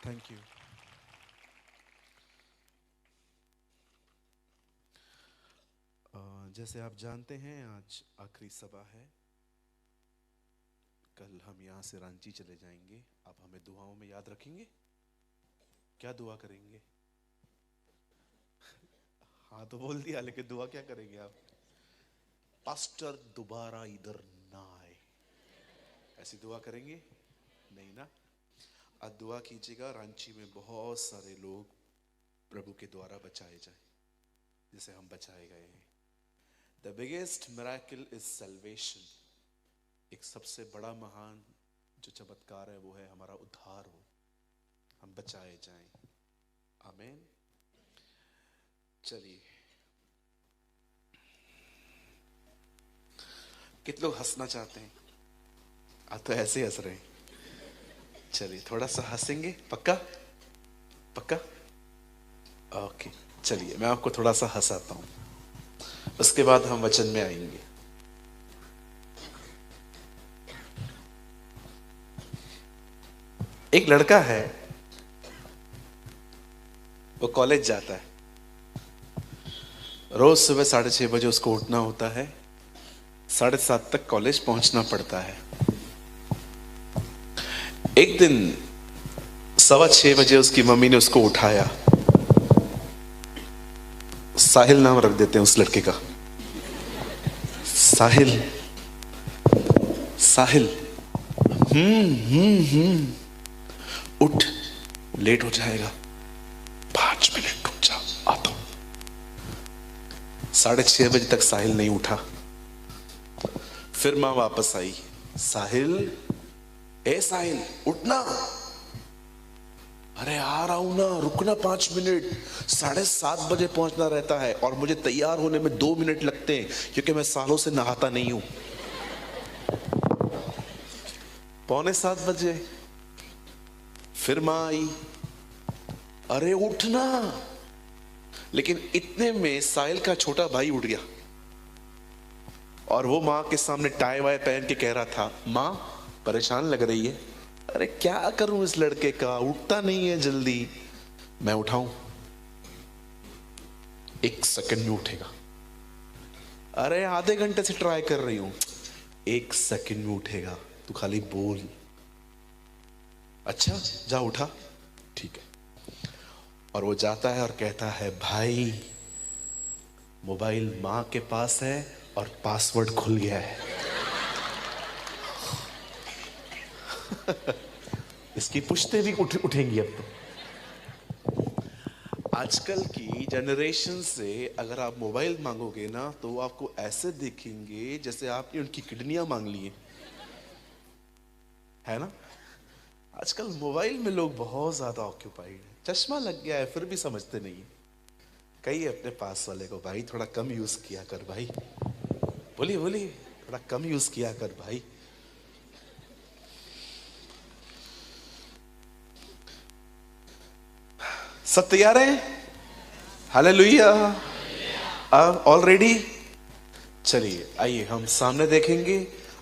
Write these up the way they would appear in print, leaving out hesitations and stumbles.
Thank you. जैसे आप जानते हैं आज आखिरी सभा है। कल हम यहाँ से रांची चले जाएंगे। आप हमें दुआओं में याद रखेंगे? क्या दुआ करेंगे? हाँ तो बोल दिया, लेकिन दुआ क्या करेंगे आप? पास्टर दोबारा इधर ना आए, ऐसी दुआ करेंगे? नहीं ना। आज दुआ कीजिएगा रांची में बहुत सारे लोग प्रभु के द्वारा बचाए जाए, जिसे हम बचाए गए हैं। The biggest miracle is salvation. एक सबसे बड़ा महान जो चमत्कार है वो है हमारा उद्धार हो, हम बचाए जाएं। आमीन। चलिए, कितने लोग हंसना चाहते हैं? आप तो ऐसे हंस रहे हैं। चलिए थोड़ा सा हंसेंगे, पक्का? पक्का? ओके, चलिए मैं आपको थोड़ा सा हंसाता हूं, उसके बाद हम वचन में आएंगे। एक लड़का है, वो कॉलेज जाता है। रोज सुबह 6:30 बजे उसको उठना होता है, 7:30 तक कॉलेज पहुंचना पड़ता है। एक दिन 6:15 बजे उसकी मम्मी ने उसको उठाया। साहिल नाम रख देते हैं उस लड़के का। साहिल, साहिल, उठ, लेट हो जाएगा, 5 मिनट रुक जा, आता हूं। 6:30 बजे तक साहिल नहीं उठा। फिर मां वापस आई, साहिल, ए साहिल उठना। अरे आ रहा हूं ना, रुकना 5 मिनट। 7:30 बजे पहुंचना रहता है और मुझे तैयार होने में 2 मिनट लगते हैं, क्योंकि मैं सालों से नहाता नहीं हूं। 6:45 बजे फिर मां आई, अरे उठना। लेकिन इतने में साहिल का छोटा भाई उठ गया और वो मां के सामने टाई वाई पहन के कह रहा था, मां परेशान लग रही है। अरे क्या करूं इस लड़के का, उठता नहीं है जल्दी। मैं उठाऊं? 1 सेकंड में उठेगा। अरे आधे घंटे से ट्राई कर रही हूं। 1 सेकंड में उठेगा, तू खाली बोल। अच्छा जा उठा, ठीक है। और वो जाता है और कहता है, भाई मोबाइल मां के पास है और पासवर्ड खुल गया है। इसकी पुश्ते भी उठेंगी अब तो। आजकल की जनरेशन से अगर आप मोबाइल मांगोगे ना, तो वो आपको ऐसे देखेंगे जैसे आपने उनकी किडनियां मांग ली है ना। आजकल मोबाइल में लोग बहुत ज्यादा ऑक्यूपाइड है। चश्मा लग गया है फिर भी समझते नहीं है। कहिए अपने पास वाले को, भाई थोड़ा कम यूज किया कर भाई। बोलिए बोलिए, थोड़ा कम यूज किया कर भाई। सब तैयार है? हालेलुया। All ready? चलिए आइए हम सामने देखेंगे।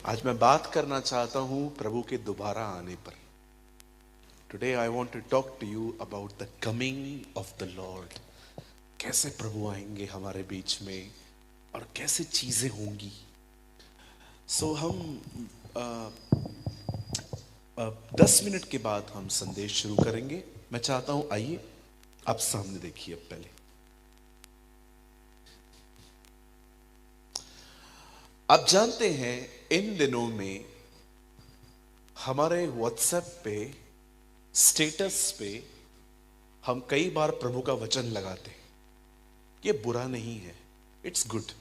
आज मैं बात करना चाहता हूं प्रभु के दोबारा आने पर। Today I want to talk to you about the coming of the lord. कैसे प्रभु आएंगे हमारे बीच में और कैसे चीजें होंगी। हम 10 मिनट के बाद हम संदेश शुरू करेंगे। मैं चाहता हूं आइए आप सामने देखिए। अब पहले आप जानते हैं इन दिनों में हमारे व्हाट्सएप पे, स्टेटस पे हम कई बार प्रभु का वचन लगाते हैं। ये बुरा नहीं है, इट्स गुड।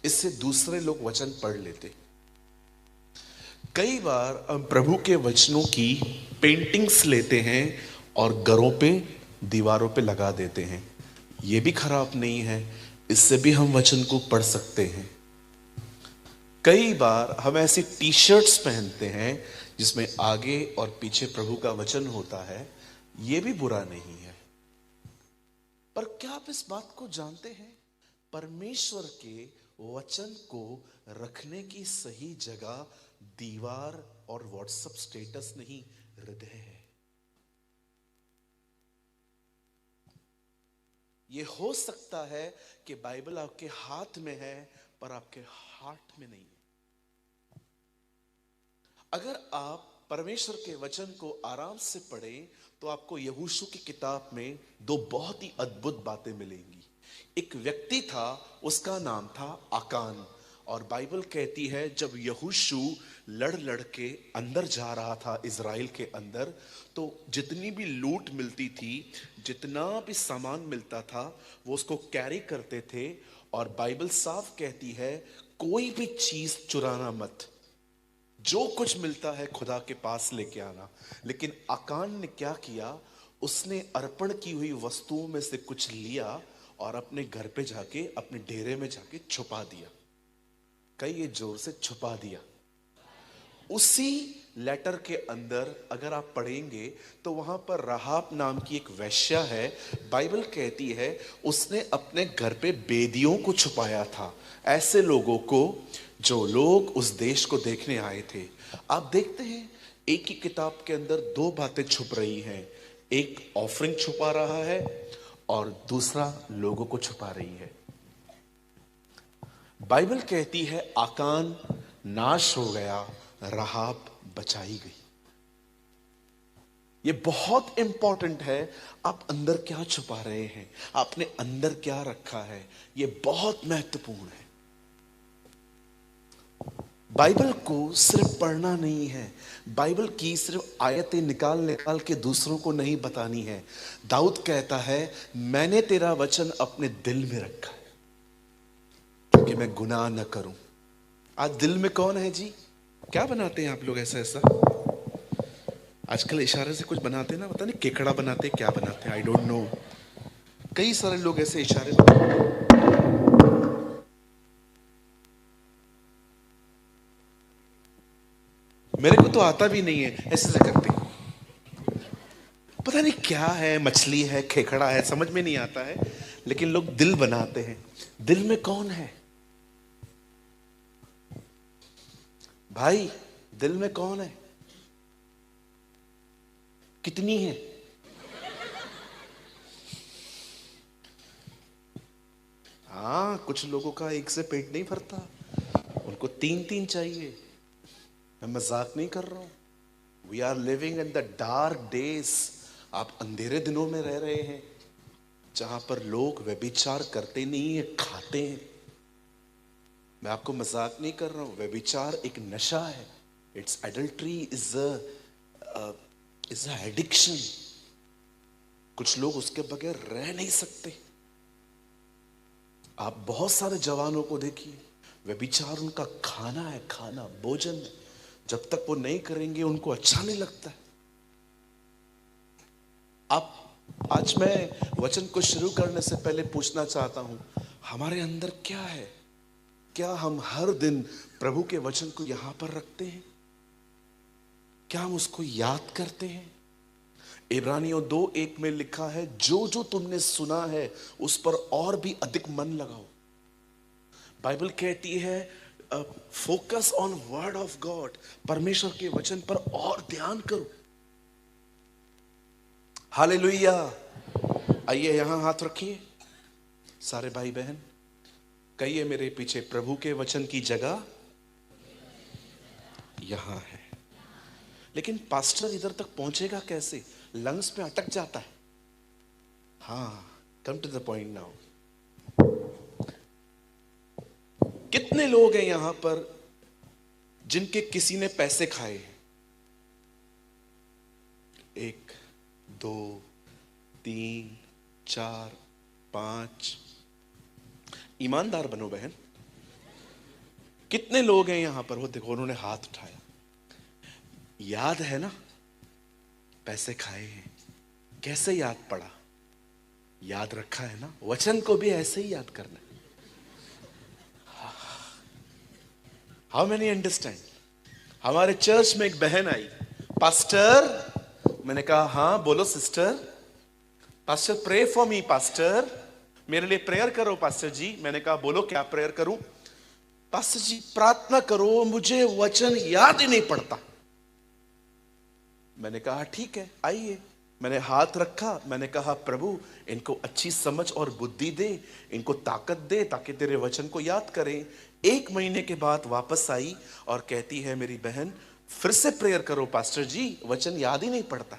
इससे दूसरे लोग वचन पढ़ लेते। कई बार हम प्रभु के वचनों की पेंटिंग्स लेते हैं और घरों पे, दीवारों पे लगा देते हैं। ये भी खराब नहीं है, इससे भी हम वचन को पढ़ सकते हैं। कई बार हम ऐसी टी शर्ट्स पहनते हैं जिसमें आगे और पीछे प्रभु का वचन होता है। यह भी बुरा नहीं है। पर क्या आप इस बात को जानते हैं, परमेश्वर के वचन को रखने की सही जगह दीवार और व्हाट्सएप स्टेटस नहीं, हृदय है। ये हो सकता है कि बाइबल आपके हाथ में है पर आपके हार्ट में नहीं है। अगर आप परमेश्वर के वचन को आराम से पढ़ें तो आपको यहोशू की किताब में दो बहुत ही अद्भुत बातें मिलेंगी। एक व्यक्ति था, उसका नाम था आकान, और बाइबल कहती है जब यहोशू लड़ लड़ के अंदर जा रहा था इज़राइल के अंदर, तो जितनी भी लूट मिलती थी, जितना भी सामान मिलता था, वो उसको कैरी करते थे। और बाइबल साफ कहती है कोई भी चीज चुराना मत, जो कुछ मिलता है खुदा के पास लेके आना। लेकिन आकान ने क्या किया, उसने अर्पण की हुई वस्तुओं में से कुछ लिया और अपने घर पे जाके, अपने डेरे में जाके छुपा दिया। कहिए जोर से, छुपा दिया। उसी लेटर के अंदर अगर आप पढ़ेंगे तो वहां पर राहाब नाम की एक वेश्या है, बाइबल कहती है उसने अपने घर पे बेदियों को छुपाया था, ऐसे लोगों को जो लोग उस देश को देखने आए थे। आप देखते हैं एक ही किताब के अंदर दो बातें छुप रही हैं, एक ऑफरिंग छुपा रहा है और दूसरा लोगों को छुपा रही है। बाइबल कहती है आकान नाश हो गया, राहाब बचाई गई। ये बहुत इंपॉर्टेंट है, आप अंदर क्या छुपा रहे हैं, आपने अंदर क्या रखा है, ये बहुत महत्वपूर्ण है। बाइबल को सिर्फ पढ़ना नहीं है, बाइबल की सिर्फ आयतें निकाल निकाल के दूसरों को नहीं बतानी है। दाऊद कहता है मैंने तेरा वचन अपने दिल में रखा है कि मैं गुनाह न करूं। आज दिल में कौन है जी? क्या बनाते हैं आप लोग ऐसा ऐसा? आजकल इशारे से कुछ बनाते हैं ना, पता नहीं केकड़ा बनाते हैं, क्या बनाते हैं, आई डोंट नो। कई सारे लोग ऐसे इशारे बनाते हैं। मेरे को तो आता भी नहीं है, ऐसे ऐसे करते हैं। पता नहीं क्या है, मछली है, खेखड़ा है, समझ में नहीं आता है, लेकिन लोग दिल बनाते हैं। दिल में कौन है भाई? दिल में कौन है? कितनी है? हाँ, कुछ लोगों का एक से पेट नहीं भरता, उनको तीन तीन चाहिए। मैं मजाक नहीं कर रहा हूं। We are living in the dark days. आप अंधेरे दिनों में रह रहे हैं जहां पर लोग व्यभिचार करते नहीं है, खाते हैं। मैं आपको मजाक नहीं कर रहा हूं, व्यभिचार एक नशा है। It's adultery is a addiction. कुछ लोग उसके बगैर रह नहीं सकते। आप बहुत सारे जवानों को देखिए, व्यभिचार उनका खाना है, खाना, भोजन है। जब तक वो नहीं करेंगे उनको अच्छा नहीं लगता है। आप आज मैं वचन को शुरू करने से पहले पूछना चाहता हूं, हमारे अंदर क्या है? क्या हम हर दिन प्रभु के वचन को यहां पर रखते हैं? क्या हम उसको याद करते हैं? इब्रानियों 2:1 में लिखा है जो जो तुमने सुना है उस पर और भी अधिक मन लगाओ। बाइबल कहती है focus on word of God, परमेश्वर के वचन पर और ध्यान करो। हालेलुया। आइए यहां हाथ रखिए सारे भाई बहन, कहिए मेरे पीछे, प्रभु के वचन की जगह यहां है। लेकिन पास्टर इधर तक पहुंचेगा कैसे? लंग्स पे अटक जाता है। हाँ, come to the point now. कितने लोग हैं यहां पर जिनके किसी ने पैसे खाए हैं? 1 2 3 4 5। ईमानदार बनो बहन। कितने लोग हैं यहां पर? वो देखो, उन्होंने हाथ उठाया। याद है ना, पैसे खाए हैं। कैसे याद पड़ा? याद रखा है ना? वचन को भी ऐसे ही याद करना है। How many understand? हमारे चर्च में एक बहन आई, पास्टर। मैंने कहा हाँ बोलो sister. Pastor pray for me pastor, मेरे लिए प्रेयर करो पास्टर जी। मैंने कहा बोलो क्या प्रेयर करूं? पास्टर जी प्रार्थना करो, मुझे वचन याद ही नहीं पड़ता। मैंने कहा ठीक है आइए, मैंने हाथ रखा, मैंने कहा प्रभु इनको अच्छी समझ और बुद्धि दे, इनको ताकत दे ताकि तेरे वचन को याद करें। 1 महीने के बाद वापस आई और कहती है मेरी बहन, फिर से प्रेयर करो पास्टर जी, वचन याद ही नहीं पड़ता।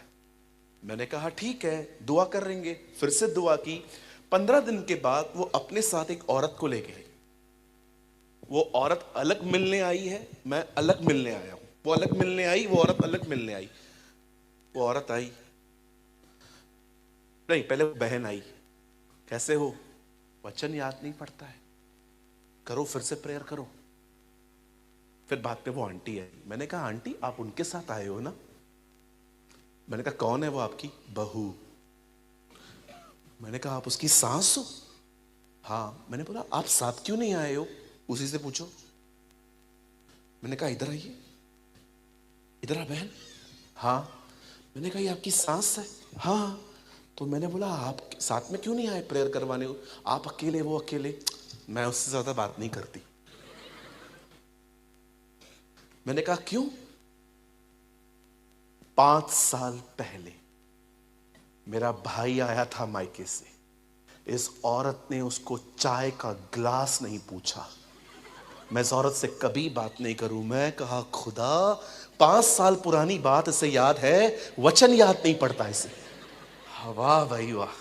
मैंने कहा ठीक है, दुआ करेंगे। फिर से दुआ की। 15 दिन के बाद वो अपने साथ एक औरत को ले गए। वो औरत अलग मिलने आई है, मैं अलग मिलने आया हूं। वो अलग मिलने आई, वो औरत अलग मिलने आई। वो औरत आई नहीं, पहले वो बहन आई। कैसे हो? वचन याद नहीं पड़ता है, करो फिर से प्रेयर करो। फिर बाद पे वो आंटी आई। मैंने कहा आंटी आप उनके साथ आए हो ना? मैंने कहा कौन है वो? आपकी बहू। मैंने कहा आप उसकी सास हो? हाँ। मैंने बोला आप साथ क्यों नहीं आए हो? उसी से पूछो। मैंने कहा इधर आइए, इधर आ बहन। हाँ। मैंने कहा ये आपकी सास है? हाँ। तो मैंने बोला आप साथ में क्यों नहीं आए प्रेयर करवाने? आप अकेले, वो अकेले। मैं उससे ज्यादा बात नहीं करती। मैंने कहा क्यों? 5 साल पहले मेरा भाई आया था मायके से, इस औरत ने उसको चाय का ग्लास नहीं पूछा। मैं इस औरत से कभी बात नहीं करूं। मैं कहा खुदा 5 साल पुरानी बात इसे याद है, वचन याद नहीं पड़ता इसे। वाह भाई वाह।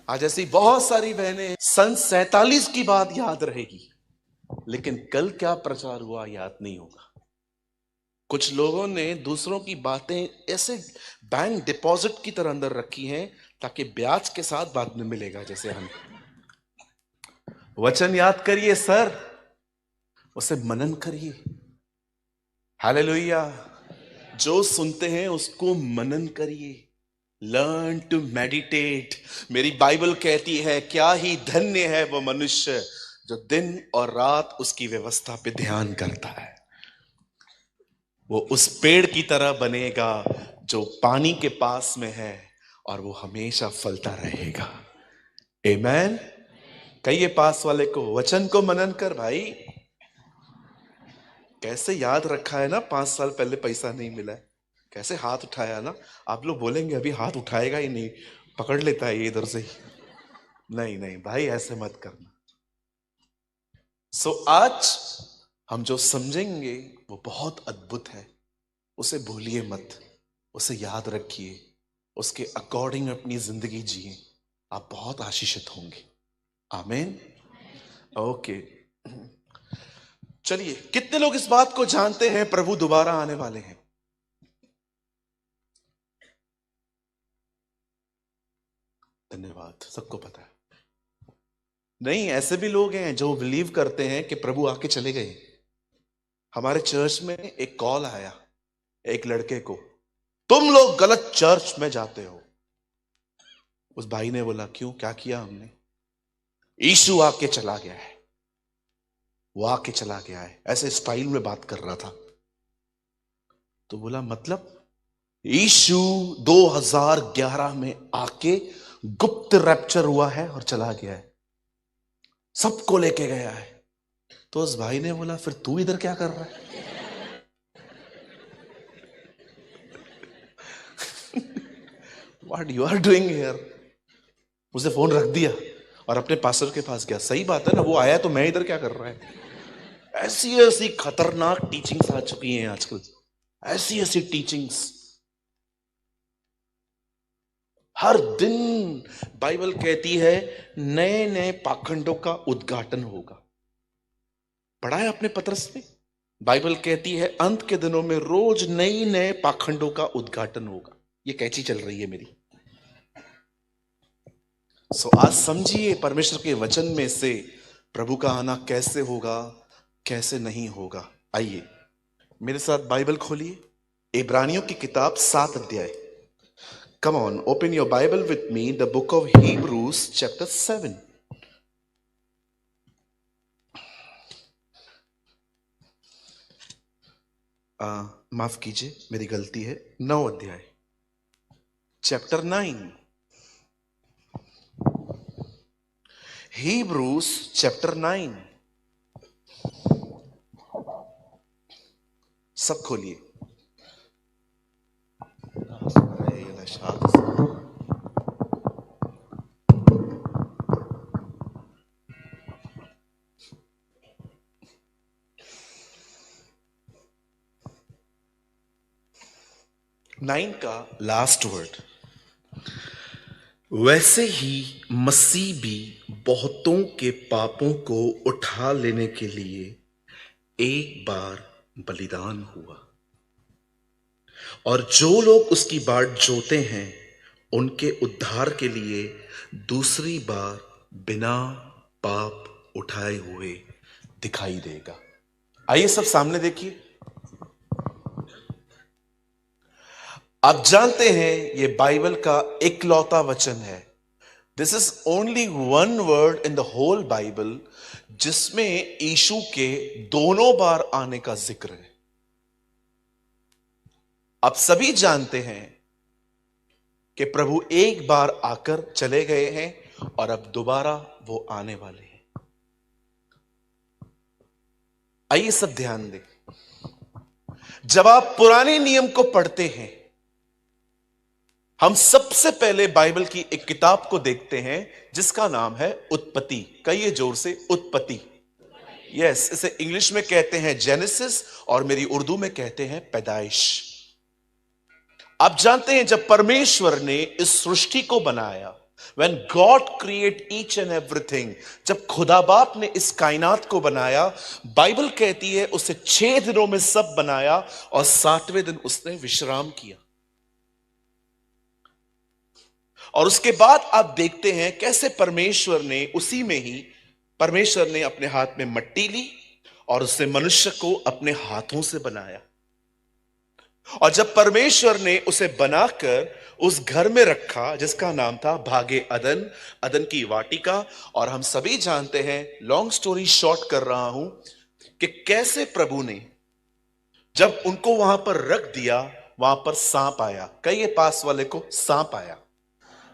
आज ऐसी बहुत सारी बहनें, सन 47 की बात याद रहेगी लेकिन कल क्या प्रचार हुआ याद नहीं होगा। कुछ लोगों ने दूसरों की बातें ऐसे बैंक डिपॉजिट की तरह अंदर रखी हैं ताकि ब्याज के साथ बाद में मिलेगा। जैसे हम वचन याद करिए सर, उसे मनन करिए। हालेलुया। जो सुनते हैं उसको मनन करिए। Learn to meditate. मेरी बाइबल कहती है क्या ही धन्य है वो मनुष्य जो दिन और रात उसकी व्यवस्था पे ध्यान करता है। वो उस पेड़ की तरह बनेगा जो पानी के पास में है और वो हमेशा फलता रहेगा। आमीन। कहिए पास वाले को, वचन को मनन कर भाई। कैसे याद रखा है ना, 5 साल पहले पैसा नहीं मिला है, कैसे हाथ उठाया ना। आप लोग बोलेंगे अभी हाथ उठाएगा ही नहीं, पकड़ लेता है ये इधर से ही। नहीं नहीं भाई, ऐसे मत करना। आज हम जो समझेंगे वो बहुत अद्भुत है। उसे भूलिए मत, उसे याद रखिए, उसके अकॉर्डिंग अपनी जिंदगी जिए, आप बहुत आशीषित होंगे। आमीन। ओके, चलिए, कितने लोग इस बात को जानते हैं प्रभु दोबारा आने वाले हैं? धन्यवाद, सबको पता है। नहीं, ऐसे भी लोग हैं जो बिलीव करते हैं कि प्रभु आके चले गए। हमारे चर्च में एक कॉल आया एक लड़के को, तुम लोग गलत चर्च में जाते हो। उस भाई ने बोला क्यों, क्या किया हमने? यीशु आके चला गया है, वो आके चला गया है, ऐसे स्टाइल में बात कर रहा था। तो बोला मतलब? यीशु 2011 में आके गुप्त रैप्चर हुआ है और चला गया है, सबको लेके गया है। तो उस भाई ने बोला फिर तू इधर क्या कर रहा है? What you are doing here? उसे फोन रख दिया और अपने पास्टर के पास गया। सही बात है ना, वो आया तो मैं इधर क्या कर रहा है? ऐसी ऐसी खतरनाक टीचिंग्स आ चुकी हैं आजकल, ऐसी ऐसी टीचिंग्स हर दिन। बाइबल कहती है नए नए पाखंडों का उद्घाटन होगा। पढ़ा है आपने पतरस में? बाइबल कहती है अंत के दिनों में रोज नई नए पाखंडों का उद्घाटन होगा। ये कैची चल रही है मेरी। आज समझिए परमेश्वर के वचन में से प्रभु का आना कैसे होगा, कैसे नहीं होगा। आइए मेरे साथ बाइबल खोलिए, इब्रानियों की किताब 7 अध्याय। Come on, open your Bible with me, the book of Hebrews, chapter 7. माफ कीजिए, मेरी गलती है, 9 अध्याय, चैप्टर 9। Hebrews, chapter 9। सब खोलिए। 9 का लास्ट वर्ड, वैसे ही मसीह भी बहुतों के पापों को उठा लेने के लिए एक बार बलिदान हुआ, और जो लोग उसकी बाट जोते हैं उनके उद्धार के लिए दूसरी बार बिना पाप उठाए हुए दिखाई देगा। आइए सब सामने देखिए। आप जानते हैं ये बाइबल का इकलौता वचन है। This is only one word in the whole Bible जिसमें यीशु के दोनों बार आने का जिक्र है। आप सभी जानते हैं कि प्रभु एक बार आकर चले गए हैं और अब दोबारा वो आने वाले हैं। आइए सब ध्यान दें। जब आप पुराने नियम को पढ़ते हैं, हम सबसे पहले बाइबल की एक किताब को देखते हैं जिसका नाम है उत्पत्ति। कहिए जोर से, उत्पत्ति। यस, इसे इंग्लिश में कहते हैं जेनेसिस और मेरी उर्दू में कहते हैं पैदाइश। आप जानते हैं जब परमेश्वर ने इस सृष्टि को बनाया, when God create each and everything, जब खुदा बाप ने इस कायनात को बनाया, बाइबल कहती है उसे 6 दिनों में सब बनाया और 7वें दिन उसने विश्राम किया। और उसके बाद आप देखते हैं कैसे परमेश्वर ने उसी में ही परमेश्वर ने अपने हाथ में मट्टी ली और उसने मनुष्य को अपने हाथों से बनाया। और जब परमेश्वर ने उसे बनाकर उस घर में रखा जिसका नाम था भागे अदन, अदन की वाटिका। और हम सभी जानते हैं, लॉन्ग स्टोरी शॉर्ट कर रहा हूं, कि कैसे प्रभु ने जब उनको वहां पर रख दिया, वहां पर सांप आया। कहिए पास वाले को, सांप आया।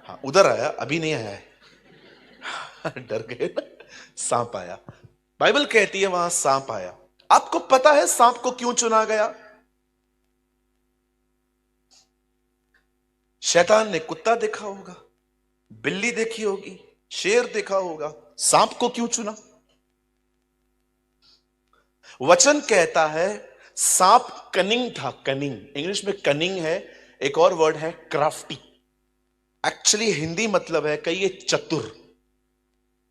हाँ, उधर आया, अभी नहीं आया है। डर गए ना, सांप आया। बाइबल कहती है वहां सांप आया। आपको पता है सांप को क्यों चुना गया? शैतान ने कुत्ता देखा होगा, बिल्ली देखी होगी, शेर देखा होगा, सांप को क्यों चुना? वचन कहता है सांप कनिंग था। कनिंग, इंग्लिश में कनिंग है, एक और वर्ड है क्राफ्टी। एक्चुअली हिंदी मतलब है, कहिए चतुर।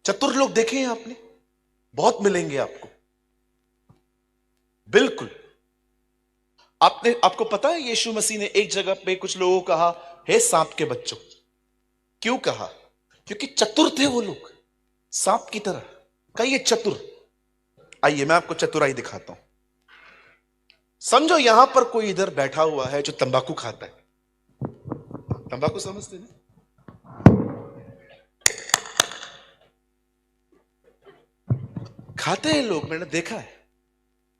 चतुर लोग देखे हैं आपने? बहुत मिलेंगे आपको। बिल्कुल। आपको पता है यीशु मसीह ने एक जगह पे कुछ लोगों को कहा, हे सांप के बच्चों। क्यों कहा? क्योंकि चतुर थे वो लोग, सांप की तरह। कहिए चतुर। आइए मैं आपको चतुराई दिखाता हूं। समझो यहां पर कोई इधर बैठा हुआ है जो तंबाकू खाता है। तंबाकू समझते ना? खाते हैं लोग, मैंने देखा है।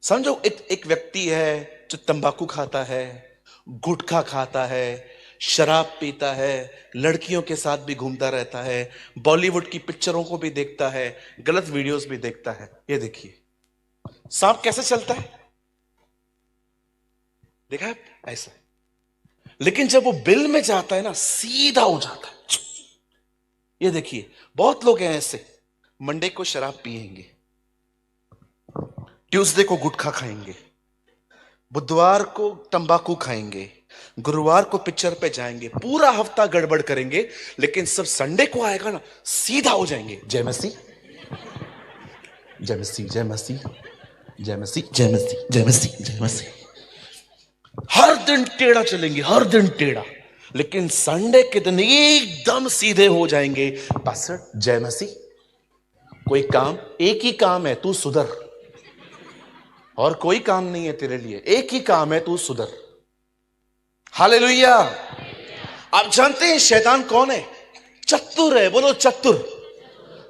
समझो एक व्यक्ति है जो तंबाकू खाता है, गुटखा खाता है, शराब पीता है, लड़कियों के साथ भी घूमता रहता है, बॉलीवुड की पिक्चरों को भी देखता है, गलत वीडियोस भी देखता है। ये देखिए सांप कैसे चलता है, देखा है? ऐसा। लेकिन जब वो बिल में जाता है ना, सीधा हो जाता है। ये देखिए बहुत लोग हैं ऐसे, मंडे को शराब पिएंगे, ट्यूसडे को गुटखा खाएंगे, बुधवार को तंबाकू खाएंगे, गुरुवार को पिक्चर पे जाएंगे, पूरा हफ्ता गड़बड़ करेंगे, लेकिन सब संडे को आएगा ना, सीधा हो जाएंगे। जय मसीह, जय मसीह, जय मसीह, जय मसीह, जय मसीह, जय मसीह, जय मसीह। हर दिन टेढ़ा चलेंगे, हर दिन टेढ़ा, लेकिन संडे के दिन एकदम सीधे हो जाएंगे। पास्टर जय मसीह, कोई काम, एक ही काम है, तू सुधर। और कोई काम नहीं है तेरे लिए, एक ही काम है, तू सुधर। हालेलुया। आप जानते हैं शैतान कौन है? चतुर है। बोलो चतुर।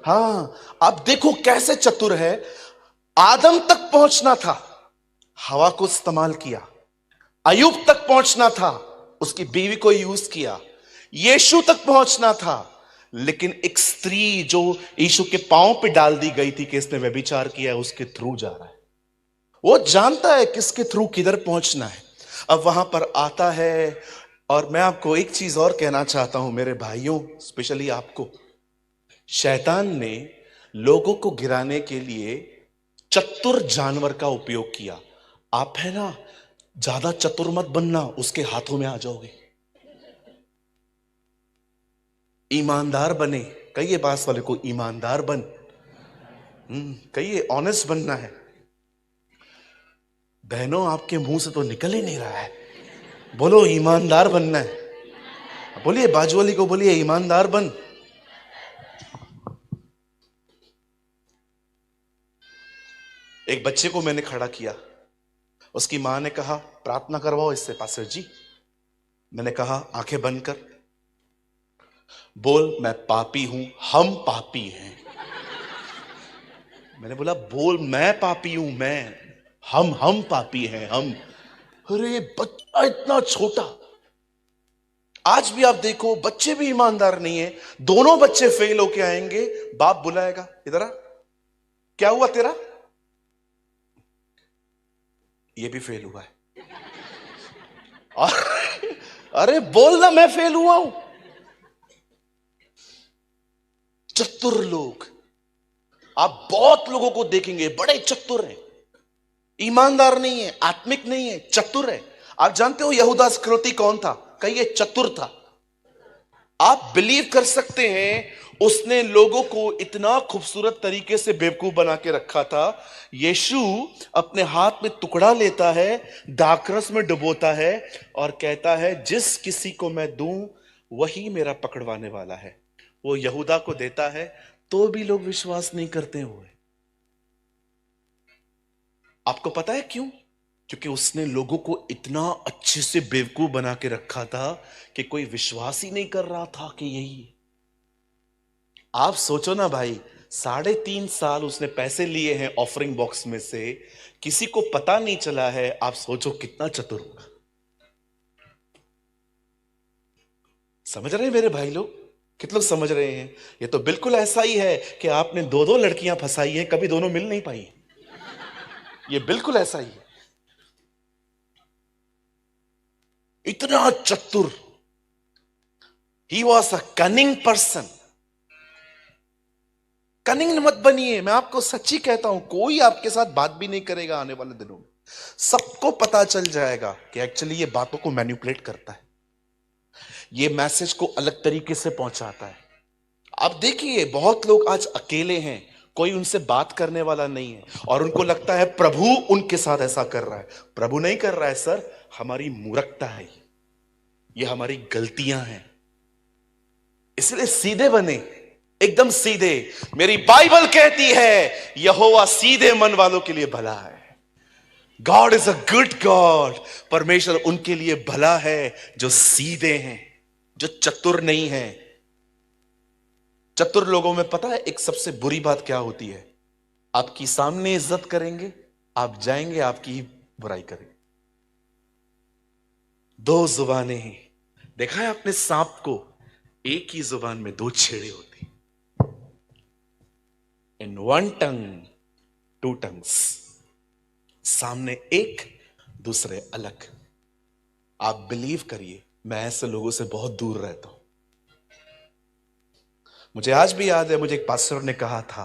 हां, आप देखो कैसे चतुर है। आदम तक पहुंचना था, हवा को इस्तेमाल किया। अयूब तक पहुंचना था, उसकी बीवी को यूज किया। यीशु तक पहुंचना था, लेकिन एक स्त्री जो यीशु के पांव पे डाल दी गई थी कि इसने व्यभिचार किया, उसके थ्रू जा रहा है। वो जानता है किसके थ्रू किधर पहुंचना है। अब वहां पर आता है। और मैं आपको एक चीज और कहना चाहता हूं मेरे भाइयों, स्पेशली आपको, शैतान ने लोगों को गिराने के लिए चतुर जानवर का उपयोग किया। आप है ना, ज्यादा चतुर मत बनना, उसके हाथों में आ जाओगे। ईमानदार बने, कहिए पास वाले को ईमानदार बन। कहिए ऑनेस्ट बनना है। बहनों आपके मुंह से तो निकल ही नहीं रहा है, बोलो ईमानदार बनना है। बोलिए बाजू वाली को, बोलिए ईमानदार बन। एक बच्चे को मैंने खड़ा किया, उसकी मां ने कहा प्रार्थना करवाओ इससे पास्टर जी। मैंने कहा आंखें बंद कर, बोल मैं पापी हूं, हम पापी हैं। मैंने बोला बोल मैं पापी हूं, मैं, हम पापी हैं हम। अरे बच्चा इतना छोटा, आज भी आप देखो बच्चे भी ईमानदार नहीं है। दोनों बच्चे फेल होके आएंगे, बाप बुलाएगा इधर आ, क्या हुआ तेरा? ये भी फेल हुआ है। अरे बोल ना मैं फेल हुआ हूं। चतुर लोग, आप बहुत लोगों को देखेंगे बड़े चतुर हैं, ईमानदार नहीं है, आत्मिक नहीं है, चतुर है। आप जानते हो यहूदा इस्करियोती कौन था? कहिए चतुर था। आप बिलीव कर सकते हैं उसने लोगों को इतना खूबसूरत तरीके से बेवकूफ बना के रखा था। यीशु अपने हाथ में टुकड़ा लेता है, दाखरस में डुबोता है और कहता है जिस किसी को मैं दूं वही मेरा पकड़वाने वाला है। वो यहूदा को देता है तो भी लोग विश्वास नहीं करते हुए। आपको पता है क्यों? क्योंकि उसने लोगों को इतना अच्छे से बेवकूफ बना के रखा था कि कोई विश्वास ही नहीं कर रहा था कि यही है। आप सोचो ना भाई, 3.5 साल उसने पैसे लिए हैं ऑफरिंग बॉक्स में से, किसी को पता नहीं चला है। आप सोचो कितना चतुर होगा। समझ रहे हैं मेरे भाई लोग? कितने लोग समझ रहे हैं? ये तो बिल्कुल ऐसा ही है कि आपने 2 लड़कियां फंसाई हैं, कभी दोनों मिल नहीं पाई। ये बिल्कुल ऐसा ही है। इतना चतुर, he was a cunning person. Cunning मत बनिए, मैं आपको सच्ची कहता हूं, कोई आपके साथ बात भी नहीं करेगा आने वाले दिनों में। सबको पता चल जाएगा कि एक्चुअली ये बातों को मैनिपुलेट करता है, ये मैसेज को अलग तरीके से पहुंचाता है। आप देखिए बहुत लोग आज अकेले हैं, कोई उनसे बात करने वाला नहीं है और उनको लगता है प्रभु उनके साथ ऐसा कर रहा है। प्रभु नहीं कर रहा है सर, हमारी मूर्खता है, ये हमारी गलतियां हैं। इसलिए सीधे बने, एकदम सीधे। मेरी बाइबल कहती है यहोवा सीधे मन वालों के लिए भला है। God is a good God. परमेश्वर उनके लिए भला है जो सीधे हैं, जो चतुर नहीं है। चतुर लोगों में पता है एक सबसे बुरी बात क्या होती है? आपकी सामने इज्जत करेंगे, आप जाएंगे आपकी ही बुराई करेंगे। 2 जुबानें हैं। देखा है आपने सांप को? एक ही जुबान में 2 छेड़े होते। इन 1 टंग 2 टंग्स, सामने एक, दूसरे अलग। आप बिलीव करिए, मैं ऐसे लोगों से बहुत दूर रहता हूं। मुझे आज भी याद है, मुझे एक पास्टर ने कहा था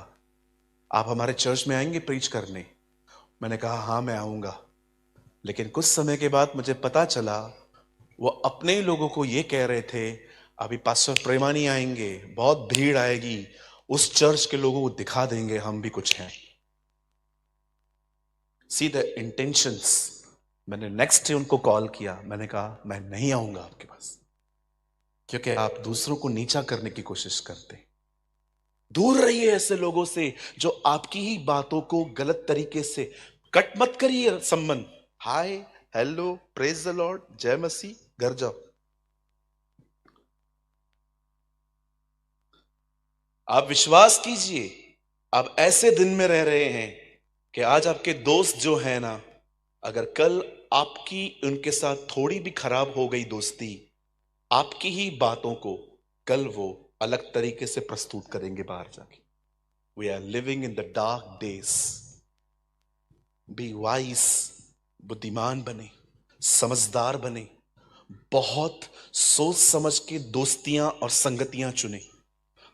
आप हमारे चर्च में आएंगे प्रीच करने? मैंने कहा हां मैं आऊंगा। लेकिन कुछ समय के बाद मुझे पता चला वो अपने ही लोगों को ये कह रहे थे अभी पास्टर प्रेमानी आएंगे, बहुत भीड़ आएगी, उस चर्च के लोगों को दिखा देंगे हम भी कुछ हैं। See the intentions. मैंने नेक्स्ट डे उनको कॉल किया, मैंने कहा मैं नहीं आऊंगा आपके पास, क्योंकि आप दूसरों को नीचा करने की कोशिश करते। दूर रहिए ऐसे लोगों से जो आपकी ही बातों को गलत तरीके से कट मत करिए संबंध। Hi hello praise the Lord, जय मसीह, घर जाओ। आप विश्वास कीजिए, आप ऐसे दिन में रह रहे हैं कि आज आपके दोस्त जो है ना, अगर कल आपकी उनके साथ थोड़ी भी खराब हो गई दोस्ती, आपकी ही बातों को कल वो अलग तरीके से प्रस्तुत करेंगे बाहर जाके। We are living in the dark days. Be wise, बुद्धिमान बने, समझदार बने, बहुत सोच समझ के दोस्तियां और संगतियां चुने।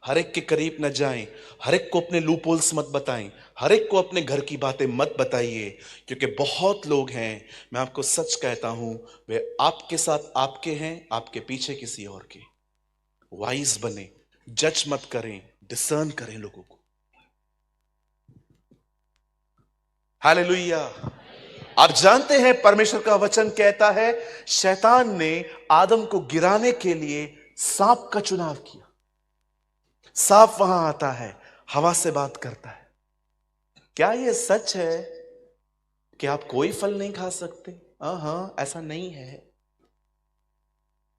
हर एक के करीब न जाएं, हर एक को अपने लूपहोल्स मत बताएं, हर एक को अपने घर की बातें मत बताइए, क्योंकि बहुत लोग हैं, मैं आपको सच कहता हूं, वे आपके साथ आपके हैं, आपके पीछे किसी और के। वाइज बने, जज मत करें, डिसर्न करें लोगों को। हालेलुया। आप जानते हैं परमेश्वर का वचन कहता है शैतान ने आदम को गिराने के लिए सांप का चुनाव किया। सांप वहां आता है, हवा से बात करता है। क्या यह सच है कि आप कोई फल नहीं खा सकते? हाँ, ऐसा नहीं है।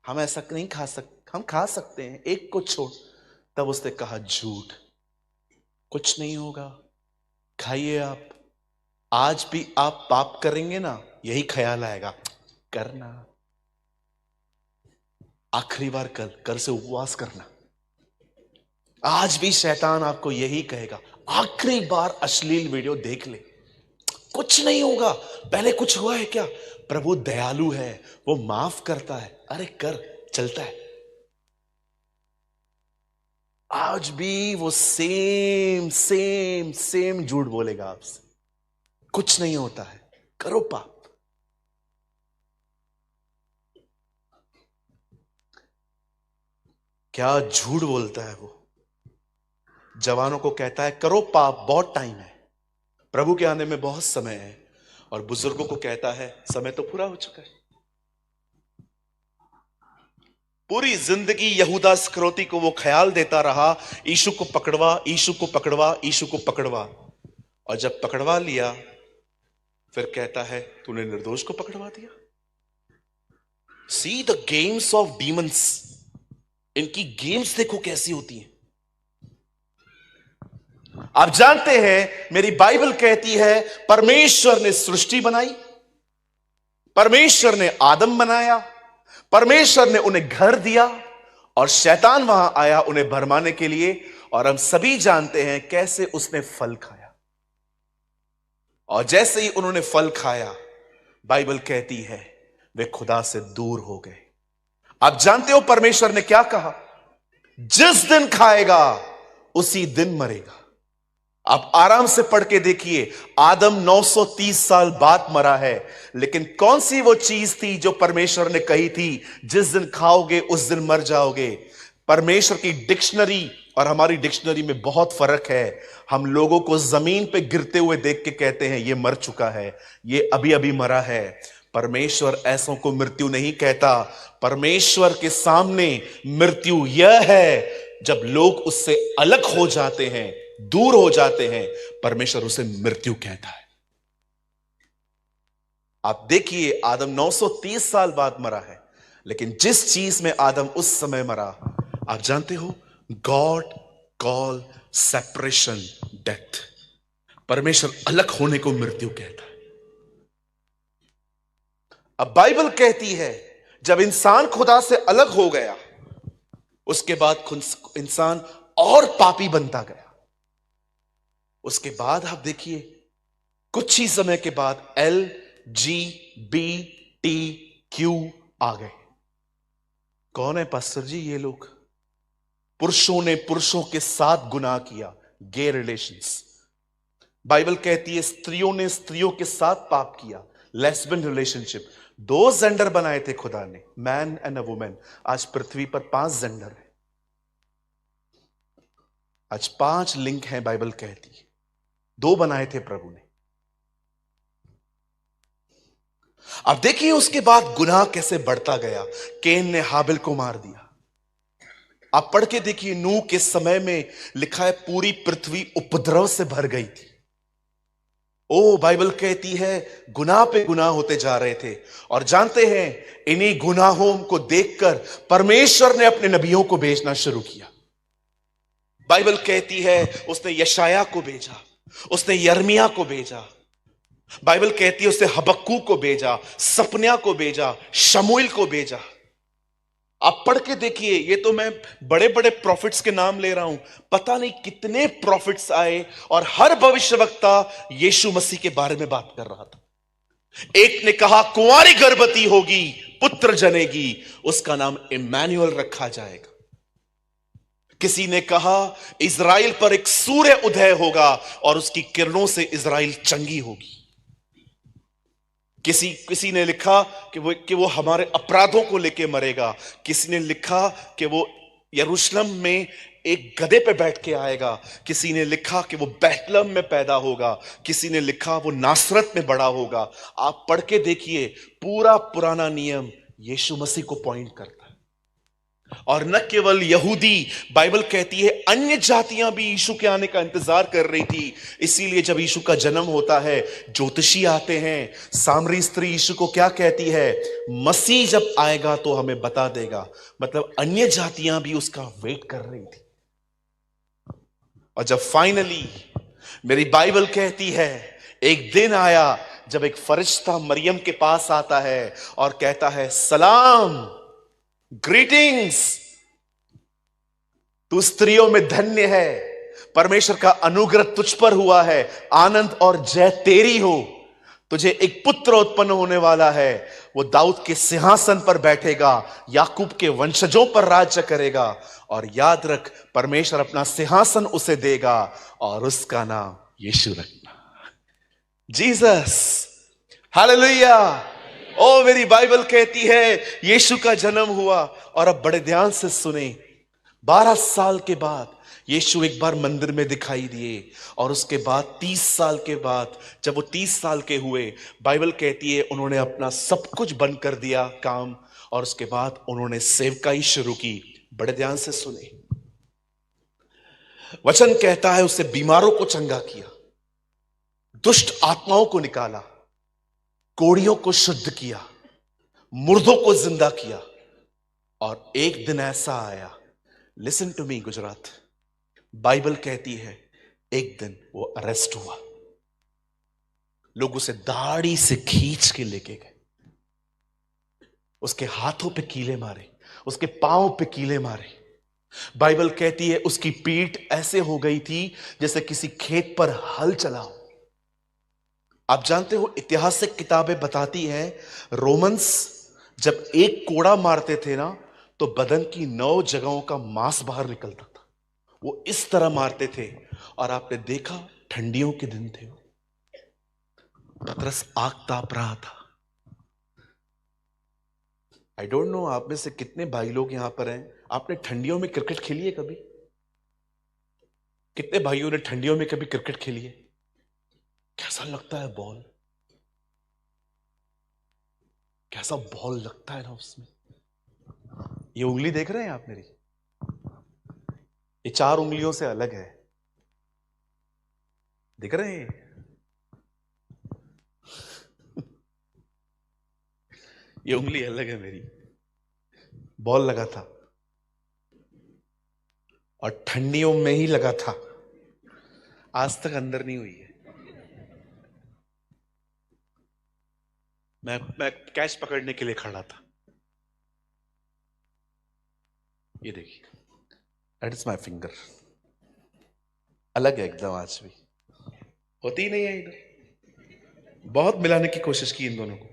हम ऐसा नहीं खा सकते, हम खा सकते हैं, एक को छोड़। तब उसने कहा झूठ, कुछ नहीं होगा, खाइए आप। आज भी आप पाप करेंगे ना, यही ख्याल आएगा, करना आखिरी बार, कल से उपवास करना। आज भी शैतान आपको यही कहेगा, आखिरी बार अश्लील वीडियो देख ले, कुछ नहीं होगा। पहले कुछ हुआ है क्या? प्रभु दयालु है, वो माफ करता है। अरे कर, चलता है। आज भी वो सेम सेम सेम झूठ बोलेगा आपसे, कुछ नहीं होता है, करो पाप। क्या झूठ बोलता है वो। जवानों को कहता है करो पाप, बहुत टाइम है, प्रभु के आने में बहुत समय है। और बुजुर्गों को कहता है समय तो पूरा हो चुका है। पूरी जिंदगी यहूदा इस्करियोती को वो ख्याल देता रहा, यीशु को पकड़वा, यीशु को पकड़वा, यीशु को पकड़वा। और जब पकड़वा लिया, फिर कहता है तूने निर्दोष को पकड़वा दिया। See the games of demons, इनकी गेम्स देखो कैसी होती हैं। आप जानते हैं मेरी बाइबल कहती है परमेश्वर ने सृष्टि बनाई, परमेश्वर ने आदम बनाया, परमेश्वर ने उन्हें घर दिया, और शैतान वहां आया उन्हें भरमाने के लिए। और हम सभी जानते हैं कैसे उसने फल खाया। और जैसे ही उन्होंने फल खाया, बाइबल कहती है वे खुदा से दूर हो गए। आप जानते हो परमेश्वर ने क्या कहा? जिस दिन खाएगा उसी दिन मरेगा। आप आराम से पढ़ के देखिए, आदम 930 साल बाद मरा है, लेकिन कौन सी वो चीज थी जो परमेश्वर ने कही थी जिस दिन खाओगे उस दिन मर जाओगे? परमेश्वर की डिक्शनरी और हमारी डिक्शनरी में बहुत फर्क है। हम लोगों को जमीन पे गिरते हुए देख के कहते हैं ये मर चुका है, ये अभी अभी मरा है। परमेश्वर ऐसों को मृत्यु नहीं कहता। परमेश्वर के सामने मृत्यु यह है जब लोग उससे अलग हो जाते हैं, दूर हो जाते हैं, परमेश्वर उसे मृत्यु कहता है। आप देखिए आदम 930 साल बाद मरा है, लेकिन जिस चीज में आदम उस समय मरा, आप जानते हो, गॉड कॉल सेपरेशन डेथ। परमेश्वर अलग होने को मृत्यु कहता है। अब बाइबल कहती है जब इंसान खुदा से अलग हो गया, उसके बाद इंसान और पापी बनता गया। उसके बाद आप देखिए कुछ ही समय के बाद LGBTQ आ गए। कौन है पास्टर जी ये लोग? पुरुषों ने पुरुषों के साथ गुनाह किया, गे रिलेशंस। बाइबल कहती है स्त्रियों ने स्त्रियों के साथ पाप किया, लेस्बियन रिलेशनशिप। 2 जेंडर बनाए थे खुदा ने, मैन एंड अ वुमेन। आज पृथ्वी पर 5 जेंडर है, आज 5 लिंग हैं। बाइबल कहती है 2 बनाए थे प्रभु ने। अब देखिए उसके बाद गुनाह कैसे बढ़ता गया। केन ने हाबिल को मार दिया। आप पढ़ के देखिए, नूह के समय में लिखा है पूरी पृथ्वी उपद्रव से भर गई थी। ओ बाइबल कहती है गुनाह पे गुनाह होते जा रहे थे। और जानते हैं इन्हीं गुनाहों को देखकर परमेश्वर ने अपने नबियों को भेजना शुरू किया। बाइबल कहती है उसने यशाया को भेजा, उसने यर्मिया को भेजा। बाइबल कहती है उसने हबक्कू को भेजा, सपन्या को भेजा, शमूएल को भेजा। आप पढ़ के देखिए, ये तो मैं बड़े बड़े प्रॉफिट्स के नाम ले रहा हूं, पता नहीं कितने प्रॉफिट्स आए और हर भविष्यवक्ता यीशु मसीह के बारे में बात कर रहा था। एक ने कहा कुंवारी गर्भवती होगी, पुत्र जनेगी, उसका नाम इम्मानुएल रखा जाएगा। किसी ने कहा इज़राइल पर एक सूर्य उदय होगा और उसकी किरणों से इज़राइल चंगी होगी। किसी किसी ने लिखा कि वो हमारे अपराधों को लेके मरेगा। किसी ने लिखा कि वो यरूशलेम में एक गधे पे बैठ के आएगा। किसी ने लिखा कि वो बैतलहम में पैदा होगा। किसी ने लिखा वो नासरत में बड़ा होगा। आप पढ़ के देखिए, पूरा पुराना नियम यीशु मसीह को पॉइंट करता है। और न केवल यहूदी, बाइबल कहती है अन्य जातियां भी यीशु के आने का इंतजार कर रही थी। इसीलिए जब यीशु का जन्म होता है, ज्योतिषी आते हैं। सामरी स्त्री यीशु को क्या कहती है? मसीह जब आएगा तो हमें बता देगा। मतलब अन्य जातियां भी उसका वेट कर रही थी। और जब फाइनली मेरी बाइबल कहती है, एक दिन आया जब एक फरिश्ता मरियम के पास आता है और कहता है, सलाम, ग्रीटिंग्स, तू स्त्रियों में धन्य है, परमेश्वर का अनुग्रह तुझ पर हुआ है, आनंद और जय तेरी हो। तुझे एक पुत्र उत्पन्न होने वाला है, वो दाऊद के सिंहासन पर बैठेगा, याकूब के वंशजों पर राज्य करेगा। और याद रख, परमेश्वर अपना सिंहासन उसे देगा और उसका नाम यीशु रखना, जीसस। हालेलुया। ओ मेरी बाइबल कहती है यीशु का जन्म हुआ। और अब बड़े ध्यान से सुने, 12 साल के बाद यीशु एक बार मंदिर में दिखाई दिए। और उसके बाद 30 साल के बाद, जब वो 30 साल के हुए, बाइबल कहती है उन्होंने अपना सब कुछ बंद कर दिया काम, और उसके बाद उन्होंने सेवकाई शुरू की। बड़े ध्यान से सुने, वचन कहता है उससे बीमारों को चंगा किया, दुष्ट आत्माओं को निकाला, कोढ़ियों को शुद्ध किया, मुर्दों को जिंदा किया। और एक दिन ऐसा आया, listen to me Gujarat, Bible कहती है एक दिन वो अरेस्ट हुआ। लोग उसे दाढ़ी से खींच के लेके गए, उसके हाथों पे कीले मारे, उसके पांव पे कीले मारे। बाइबल कहती है उसकी पीठ ऐसे हो गई थी जैसे किसी खेत पर हल चला हो। आप जानते हो, ऐतिहासिक किताबें बताती हैं रोमन्स जब एक कोड़ा मारते थे ना, तो बदन की 9 जगहों का मांस बाहर निकलता था। वो इस तरह मारते थे। और आपने देखा, ठंडियों के दिन थे, पतरस आग ताप रहा था। आई डोंट नो आप में से कितने भाई लोग यहां पर हैं, आपने ठंडियों में क्रिकेट खेली है कभी? कितने भाइयों ने ठंडियों में कभी क्रिकेट खेली है? कैसा लगता है बॉल, कैसा बॉल लगता है ना उसमें। ये उंगली देख रहे हैं आप मेरी, ये 4 उंगलियों से अलग है, दिख रहे हैं? ये उंगली अलग है मेरी। बॉल लगा था और ठंडियों में ही लगा था, आज तक अंदर नहीं हुई है। मैं कैच पकड़ने के लिए खड़ा था। ये देखिए, दैट इज माय फिंगर। अलग है एकदम, आज भी होती ही नहीं है इधर। बहुत मिलाने की कोशिश की इन दोनों को,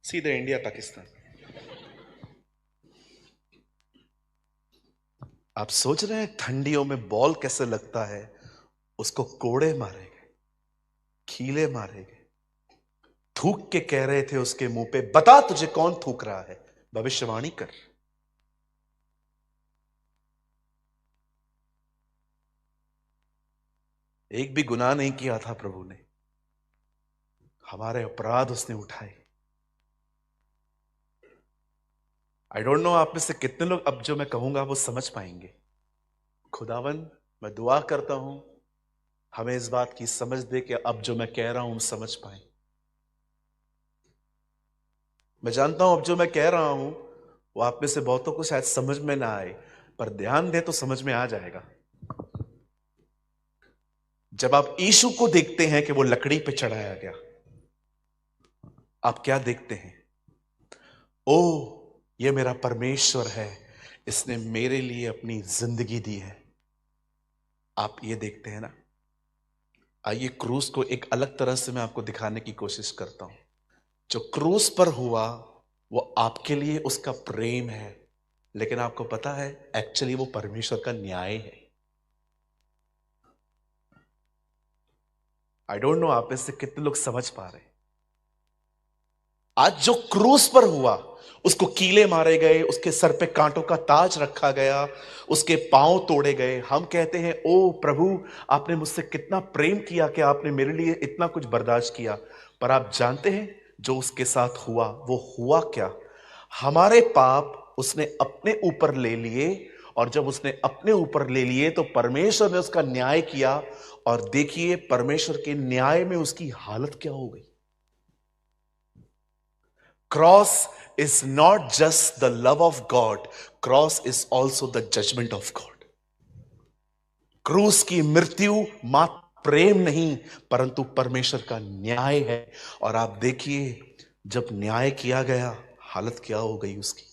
सीधे इंडिया पाकिस्तान। आप सोच रहे हैं ठंडियों में बॉल कैसे लगता है? उसको कोड़े मारे गए, खीले मारे गए, थूक के कह रहे थे उसके मुंह पे, बता तुझे कौन थूक रहा है, भविष्यवाणी कर। एक भी गुनाह नहीं किया था प्रभु ने, हमारे अपराध उसने उठाए। आई डोंट नो आप में से कितने लोग अब जो मैं कहूंगा वो समझ पाएंगे। खुदावन, मैं दुआ करता हूं हमें इस बात की समझ दे कि अब जो मैं कह रहा हूं हम समझ पाए। मैं जानता हूं अब जो मैं कह रहा हूं वो आप में से बहुतों को शायद समझ में ना आए, पर ध्यान दे तो समझ में आ जाएगा। जब आप यीशु को देखते हैं कि वो लकड़ी पे चढ़ाया गया, आप क्या देखते हैं? ओ, ये मेरा परमेश्वर है, इसने मेरे लिए अपनी जिंदगी दी है। आप ये देखते हैं ना। आइए क्रूस को एक अलग तरह से मैं आपको दिखाने की कोशिश करता हूं। जो क्रूस पर हुआ वो आपके लिए उसका प्रेम है, लेकिन आपको पता है एक्चुअली वो परमेश्वर का न्याय है। आई डोंट नो आप में से कितने लोग समझ पा रहे हैं। आज जो क्रूस पर हुआ, उसको कीले मारे गए, उसके सर पे कांटों का ताज रखा गया, उसके पांव तोड़े गए। हम कहते हैं ओ प्रभु, आपने मुझसे कितना प्रेम किया कि आपने मेरे लिए इतना कुछ बर्दाश्त किया। पर आप जानते हैं जो उसके साथ हुआ, वो हुआ क्या? हमारे पाप उसने अपने ऊपर ले लिए, और जब उसने अपने ऊपर ले लिए तो परमेश्वर ने उसका न्याय किया। और देखिए परमेश्वर के न्याय में उसकी हालत क्या हो गई। Cross is not just the love of God, cross is also the judgment of God. क्रूस की मृत्यु मात्र प्रेम नहीं परंतु परमेश्वर का न्याय है। और आप देखिए जब न्याय किया गया, हालत क्या हो गई उसकी।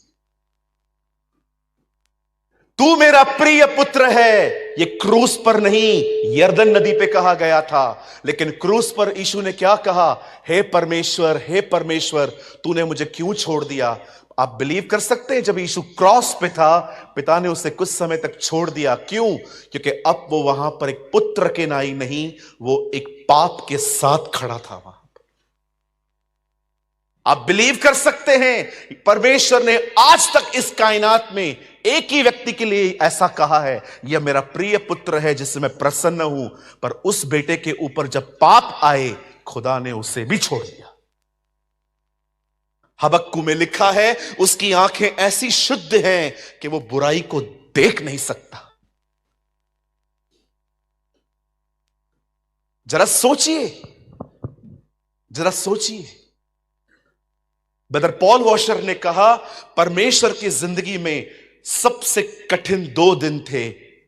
तू मेरा प्रिय पुत्र है, ये क्रूस पर नहीं यरदन नदी पे कहा गया था, लेकिन क्रूस पर यीशु ने क्या कहा? हे परमेश्वर तूने मुझे क्यों छोड़ दिया। आप बिलीव कर सकते हैं जब यीशु क्रॉस पे था, पिता ने उसे कुछ समय तक छोड़ दिया। क्यों? क्योंकि अब वो वहां पर एक पुत्र के नाई नहीं, वो एक पाप के साथ खड़ा था वहां। आप बिलीव कर सकते हैं परमेश्वर ने आज तक इस कायनात में एक ही व्यक्ति के लिए ऐसा कहा है, यह मेरा प्रिय पुत्र है जिससे मैं प्रसन्न हूं। पर उस बेटे के ऊपर जब पाप आए, खुदा ने उसे भी छोड़ दिया। हबक्कू में लिखा है उसकी आंखें ऐसी शुद्ध हैं कि वो बुराई को देख नहीं सकता। जरा सोचिए, जरा सोचिए। ब्रदर पॉल वॉशर ने कहा परमेश्वर की जिंदगी में सबसे कठिन 2 दिन थे,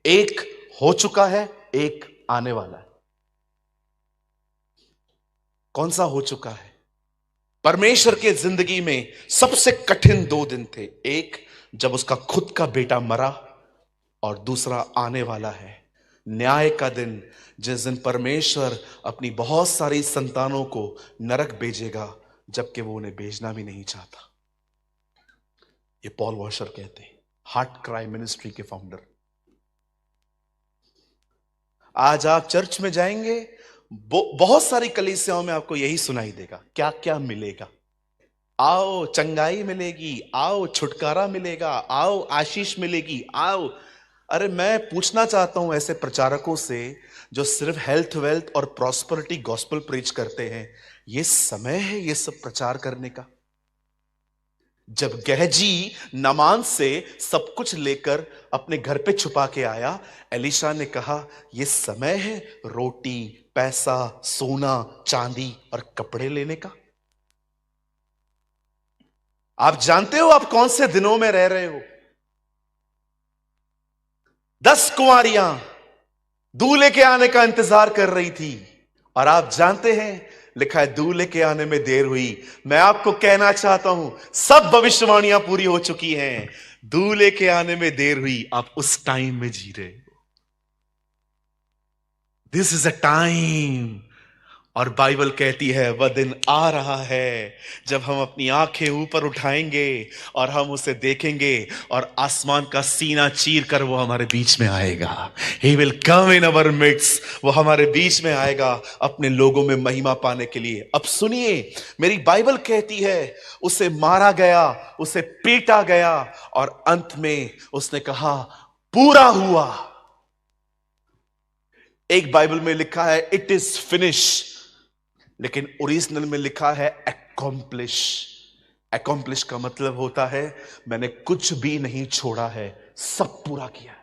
एक हो चुका है, एक आने वाला है। कौन सा हो चुका है? परमेश्वर के जिंदगी में सबसे कठिन 2 दिन थे, एक जब उसका खुद का बेटा मरा, और दूसरा आने वाला है न्याय का दिन, जिस दिन परमेश्वर अपनी बहुत सारी संतानों को नरक भेजेगा जबकि वो उन्हें भेजना भी नहीं चाहता। ये पॉल वॉशर कहते हैं, हार्ट क्राई मिनिस्ट्री के फाउंडर। आज आप चर्च में जाएंगे, बहुत सारी कलीसियाओं में आपको यही सुनाई देगा, क्या क्या मिलेगा। आओ चंगाई मिलेगी, आओ छुटकारा मिलेगा, आओ आशीष मिलेगी, आओ। अरे मैं पूछना चाहता हूं ऐसे प्रचारकों से जो सिर्फ हेल्थ वेल्थ और प्रॉस्पेरिटी गॉस्पेल प्रीच करते हैं, ये समय है ये सब प्रचार करने का? जब गहजी नामान से सब कुछ लेकर अपने घर पे छुपा के आया, एलिशा ने कहा यह समय है रोटी, पैसा, सोना, चांदी और कपड़े लेने का। आप जानते हो आप कौन से दिनों में रह रहे हो? 10 कुंवारियां दूल्हे के आने का इंतजार कर रही थी, और आप जानते हैं लिखा है दूल्हे के आने में देर हुई। मैं आपको कहना चाहता हूं सब भविष्यवाणियां पूरी हो चुकी हैं, दूल्हे के आने में देर हुई, आप उस टाइम में जी रहे हो। This is a time. और बाइबल कहती है वह दिन आ रहा है जब हम अपनी आंखें ऊपर उठाएंगे और हम उसे देखेंगे, और आसमान का सीना चीर कर वो हमारे बीच में आएगा। He will come in our midst, वो हमारे बीच में आएगा अपने लोगों में महिमा पाने के लिए। अब सुनिए, मेरी बाइबल कहती है उसे मारा गया, उसे पीटा गया, और अंत में उसने कहा पूरा हुआ। एक बाइबल में लिखा है इट इज फिनिश, लेकिन ओरिजिनल में लिखा है अकॉम्प्लिश। अकॉम्प्लिश का मतलब होता है मैंने कुछ भी नहीं छोड़ा है, सब पूरा किया है।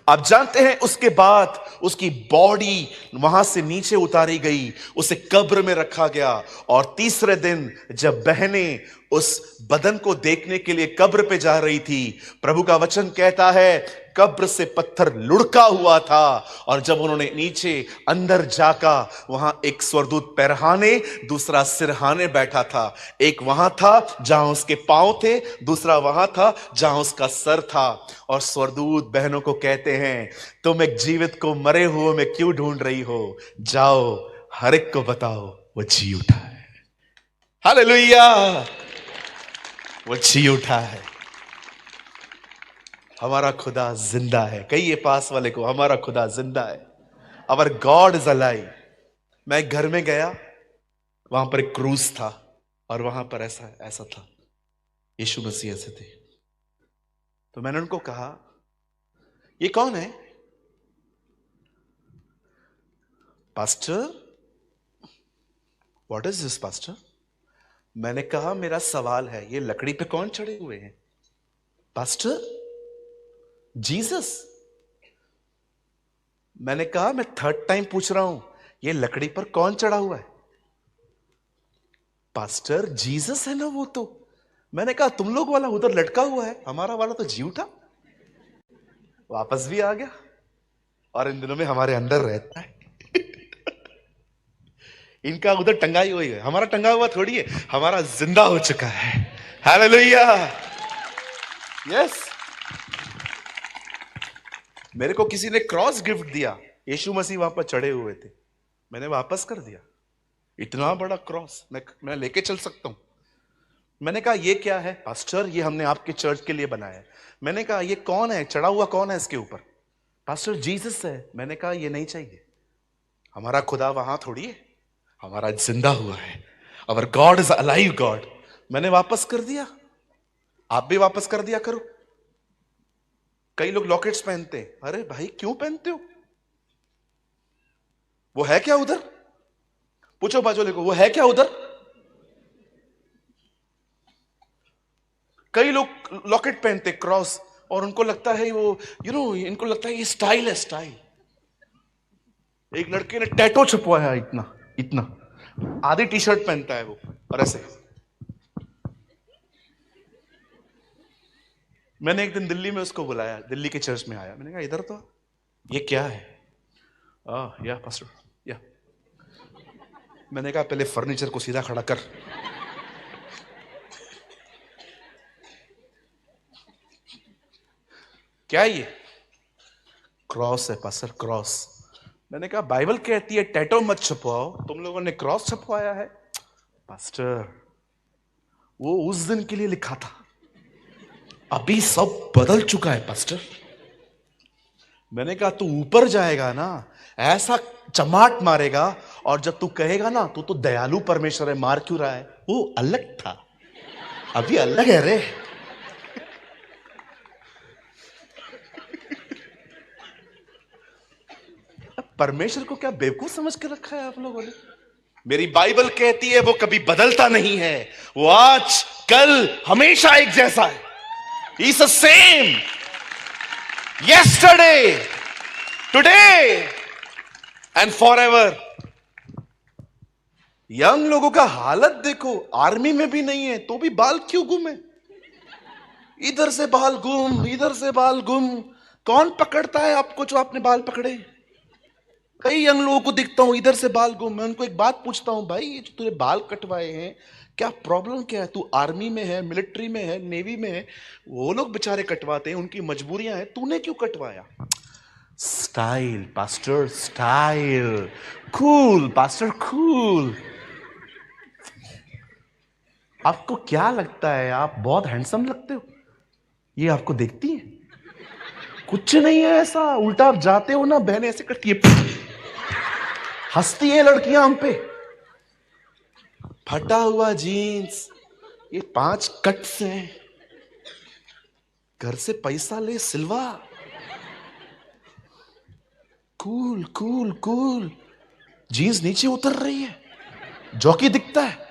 आप जानते हैं उसके बाद उसकी बॉडी वहां से नीचे उतारी गई, उसे कब्र में रखा गया, और तीसरे दिन जब बहनें उस बदन को देखने के लिए कब्र पे जा रही थी, प्रभु का वचन कहता है कब्र से पत्थर लुढ़का हुआ था, और जब उन्होंने नीचे अंदर जाका, वहां एक स्वर्गदूत पैरहाने, दूसरा सिरहाने बैठा था। एक वहां था जहां उसके पांव थे, दूसरा वहां था जहां उसका सर था। और स्वर्गदूत बहनों को कहते हैं तुम एक जीवित को मरे हुए में क्यों ढूंढ रही हो, जाओ हर एक को बताओ वो जी उठा है। हालेलुया, वो जी उठा है। हमारा खुदा जिंदा है। कहिए पास वाले को, हमारा खुदा जिंदा है। अवर गॉड इज अलाइव। मैं एक घर में गया, वहां पर एक क्रूज था और वहां पर ऐसा ऐसा था, यीशु मसीह ऐसे थे। तो मैंने उनको कहा, ये कौन है? Pastor, what is this pastor? मैंने कहा, मेरा सवाल है, ये लकड़ी पे कौन चढ़े हुए हैं? Pastor, Jesus. मैंने कहा, मैं थर्ड टाइम पूछ रहा हूं, ये लकड़ी पर कौन चढ़ा हुआ है? पास्टर, जीसस है ना वो तो। मैंने कहा, तुम लोग वाला उधर लटका हुआ है, हमारा वाला तो जी उठा, वापस भी आ गया और इन दिनों में हमारे अंदर रहता है। इनका उधर टंगाई हुई है, हमारा टंगा हुआ थोड़ी है, हमारा जिंदा हो चुका है। Hallelujah, yes. मेरे को किसी ने क्रॉस गिफ्ट दिया, यीशु मसीह वहां पर चढ़े हुए थे, मैंने वापस कर दिया। इतना बड़ा क्रॉस मैं लेके चल सकता हूं? मैंने कहा, ये क्या है? पास्टर, ये हमने आपके चर्च के लिए बनाया है। मैंने कहा, ये कौन है चढ़ा हुआ, कौन है इसके ऊपर? पास्टर, जीसस है। मैंने कहा, ये नहीं चाहिए, हमारा खुदा वहां थोड़ी है, हमारा जिंदा हुआ है। अवर गॉड इज अलाइव गॉड। मैंने वापस कर दिया, आप भी वापस कर दिया करो। कई लोग लॉकेट्स पहनते हैं, अरे भाई क्यों पहनते हो? वो है क्या उधर? पूछो बाजू को, वो है क्या उधर? कई लोग लॉकेट पहनते क्रॉस, और उनको लगता है वो इनको लगता है ये स्टाइल है, स्टाइल। एक लड़के ने टैटू छपवाया इतना इतना, आधी टी शर्ट पहनता है वो, और ऐसे। मैंने एक दिन दिल्ली में उसको बुलाया, दिल्ली के चर्च में आया, मैंने कहा, इधर तो ये क्या है? या पास्टर, या। मैंने कहा, पहले फर्नीचर को सीधा खड़ा कर। क्या ये? क्रॉस है पास्टर, क्रॉस। मैंने कहा, बाइबल कहती है टैटू मत छपवाओ, तुम लोगों ने क्रॉस छपवाया है। पास्टर, वो उस दिन के लिए लिखा था, अभी सब बदल चुका है पास्टर। मैंने कहा, तू ऊपर जाएगा ना, ऐसा चमाट मारेगा, और जब तू कहेगा ना तू तो दयालु परमेश्वर है, मार क्यों रहा है? वो अलग था, अभी अलग है रे। परमेश्वर को क्या बेवकूफ समझ के रखा है आप लोगों ने? मेरी बाइबल कहती है वो कभी बदलता नहीं है, वो आज कल हमेशा एक जैसा है। He is the same yesterday, today and forever. Young लोगों का हालत देखो, आर्मी में भी नहीं है तो भी बाल क्यों गुम है? इधर से बाल गुम, इधर से बाल गुम। कौन पकड़ता है आपको जो आपने बाल पकड़े? कई यंग लोगों को दिखता हूं इधर से बाल गुम। मैं उनको एक बात पूछता हूं, भाई ये जो तूने बाल कटवाए हैं, क्या प्रॉब्लम क्या है? तू आर्मी में है, मिलिट्री में है, नेवी में है, वो लोग बेचारे कटवाते हैं, उनकी मजबूरियां हैं, तूने क्यों कटवाया? Style pastor, style. Cool pastor, cool. आपको क्या लगता है आप बहुत हैंडसम लगते हो, ये आपको देखती है? कुछ नहीं है ऐसा, उल्टा आप जाते हो ना, बहनें ऐसे करती है, हंसती है लड़कियां हम पे। फटा हुआ जीन्स, ये 5 कट्स हैं, घर से पैसा ले सिलवा। Cool cool cool. जीन्स नीचे उतर रही है, जॉकी दिखता है।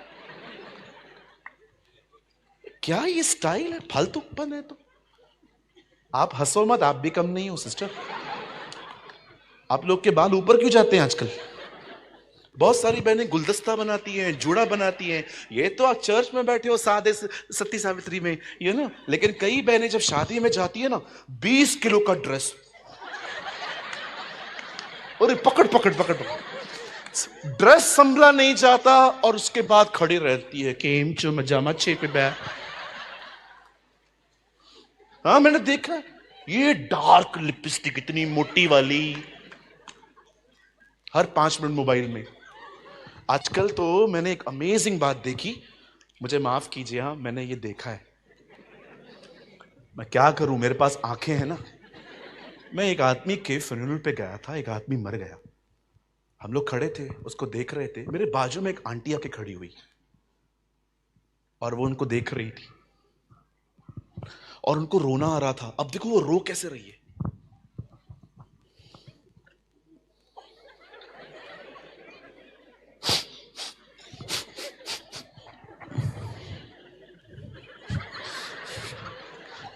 क्या ये स्टाइल है? फालतूपन है। तो आप हंसो मत, आप भी कम नहीं हो सिस्टर। आप लोग के बाल ऊपर क्यों जाते हैं आजकल? बहुत सारी बहनें गुलदस्ता बनाती हैं, जूड़ा बनाती हैं। ये तो आप चर्च में बैठे हो सादे सती सावित्री में, ये ना, लेकिन कई बहनें जब शादी में जाती है ना, 20 किलो का ड्रेस, अरे पकड़ पकड़ पकड़ पकड़, ड्रेस संभला नहीं जाता और उसके बाद खड़ी रहती है, केम चो मजामा छे पे बै। हाँ मैंने देखा, ये डार्क लिपस्टिक इतनी मोटी वाली, हर 5 मिनट मोबाइल में। आजकल तो मैंने एक अमेजिंग बात देखी, मुझे माफ कीजिए, हाँ मैंने ये देखा है, मैं क्या करूं, मेरे पास आंखें हैं ना। मैं एक आदमी के फ्यूनरल पे गया था, एक आदमी मर गया। हम लोग खड़े थे, उसको देख रहे थे। मेरे बाजू में एक आंटी आके खड़ी हुई और वो उनको देख रही थी और उनको रोना आ रहा था। अब देखो वो रो कैसे रही है।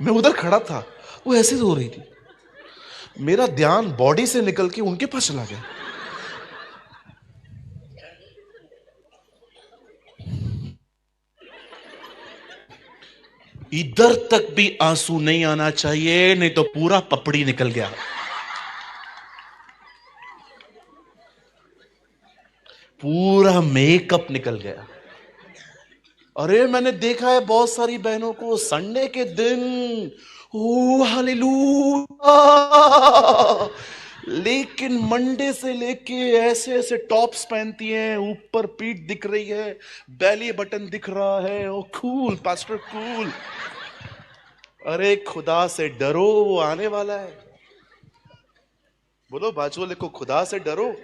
मैं उधर खड़ा था, वो ऐसे रो रही थी। मेरा ध्यान बॉडी से निकल के उनके पास चला गया। इधर तक भी आंसू नहीं आना चाहिए, नहीं तो पूरा पपड़ी निकल गया। पूरा मेकअप निकल गया। अरे मैंने देखा है बहुत सारी बहनों को संडे के दिन, ओ हालेलुया, लेकिन मंडे से लेके ऐसे ऐसे टॉप्स पहनती हैं, ऊपर पीठ दिख रही है, बेली बटन दिख रहा है। ओ कूल पास्टर कूल। अरे खुदा से डरो, वो आने वाला है। बोलो बाजू वाले को, खुदा से डरो।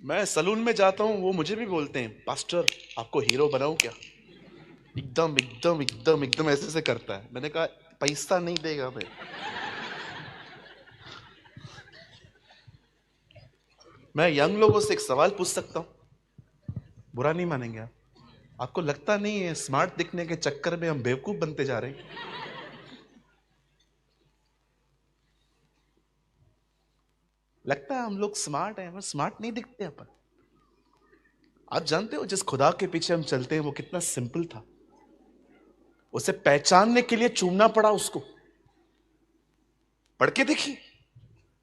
मैं सलून में जाता हूं, वो मुझे भी बोलते हैं, पास्टर आपको हीरो बनाऊं क्या? एकदम एकदम एकदम एकदम ऐसे ऐसे करता है। मैंने कहा पैसा नहीं देगा मैं। मैं यंग लोगों से एक सवाल पूछ सकता हूं, बुरा नहीं मानेंगे आप? आपको लगता नहीं है स्मार्ट दिखने के चक्कर में हम बेवकूफ बनते जा रहे हैं? लगता है हम लोग स्मार्ट हैं, पर स्मार्ट नहीं दिखते अपन। आप जानते हो जिस खुदा के पीछे हम चलते हैं वो कितना सिंपल था। उसे पहचानने के लिए चूमना पड़ा उसको। पढ़ के देखिए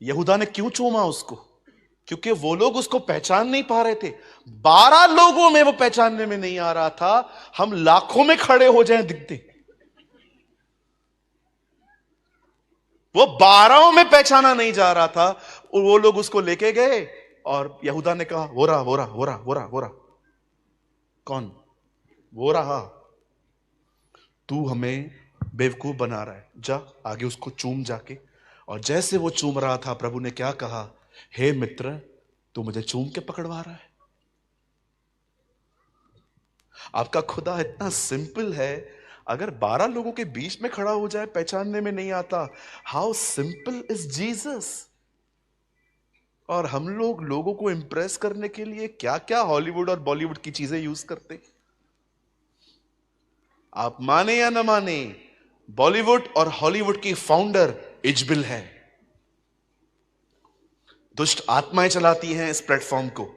यहूदा ने क्यों चूमा उसको, क्योंकि वो लोग उसको पहचान नहीं पा रहे थे। 12 लोगों में वो पहचानने में नहीं आ रहा था, हम लाखों में खड़े हो जाएं दिखते। वो 12 में पहचाना नहीं जा रहा था। और वो लोग उसको लेके गए और यहूदा ने कहा वो रहा वो रहा वो रहा वो रहा वो रहा। कौन? वो रहा। तू हमें बेवकूफ बना रहा है, जा आगे उसको चूम जाके। और जैसे वो चूम रहा था, प्रभु ने क्या कहा? हे मित्र, तू मुझे चूम के पकड़वा रहा है। आपका खुदा इतना सिंपल है। अगर 12 लोगों के बीच में खड़ा हो जाए, पहचानने में नहीं आता। How simple is Jesus. और हम लोग लोगों को इंप्रेस करने के लिए क्या क्या हॉलीवुड और बॉलीवुड की चीजें यूज करते। आप माने या ना माने, बॉलीवुड और हॉलीवुड की फाउंडर इजबिल है। दुष्ट आत्माएं चलाती हैं इस प्लेटफॉर्म को।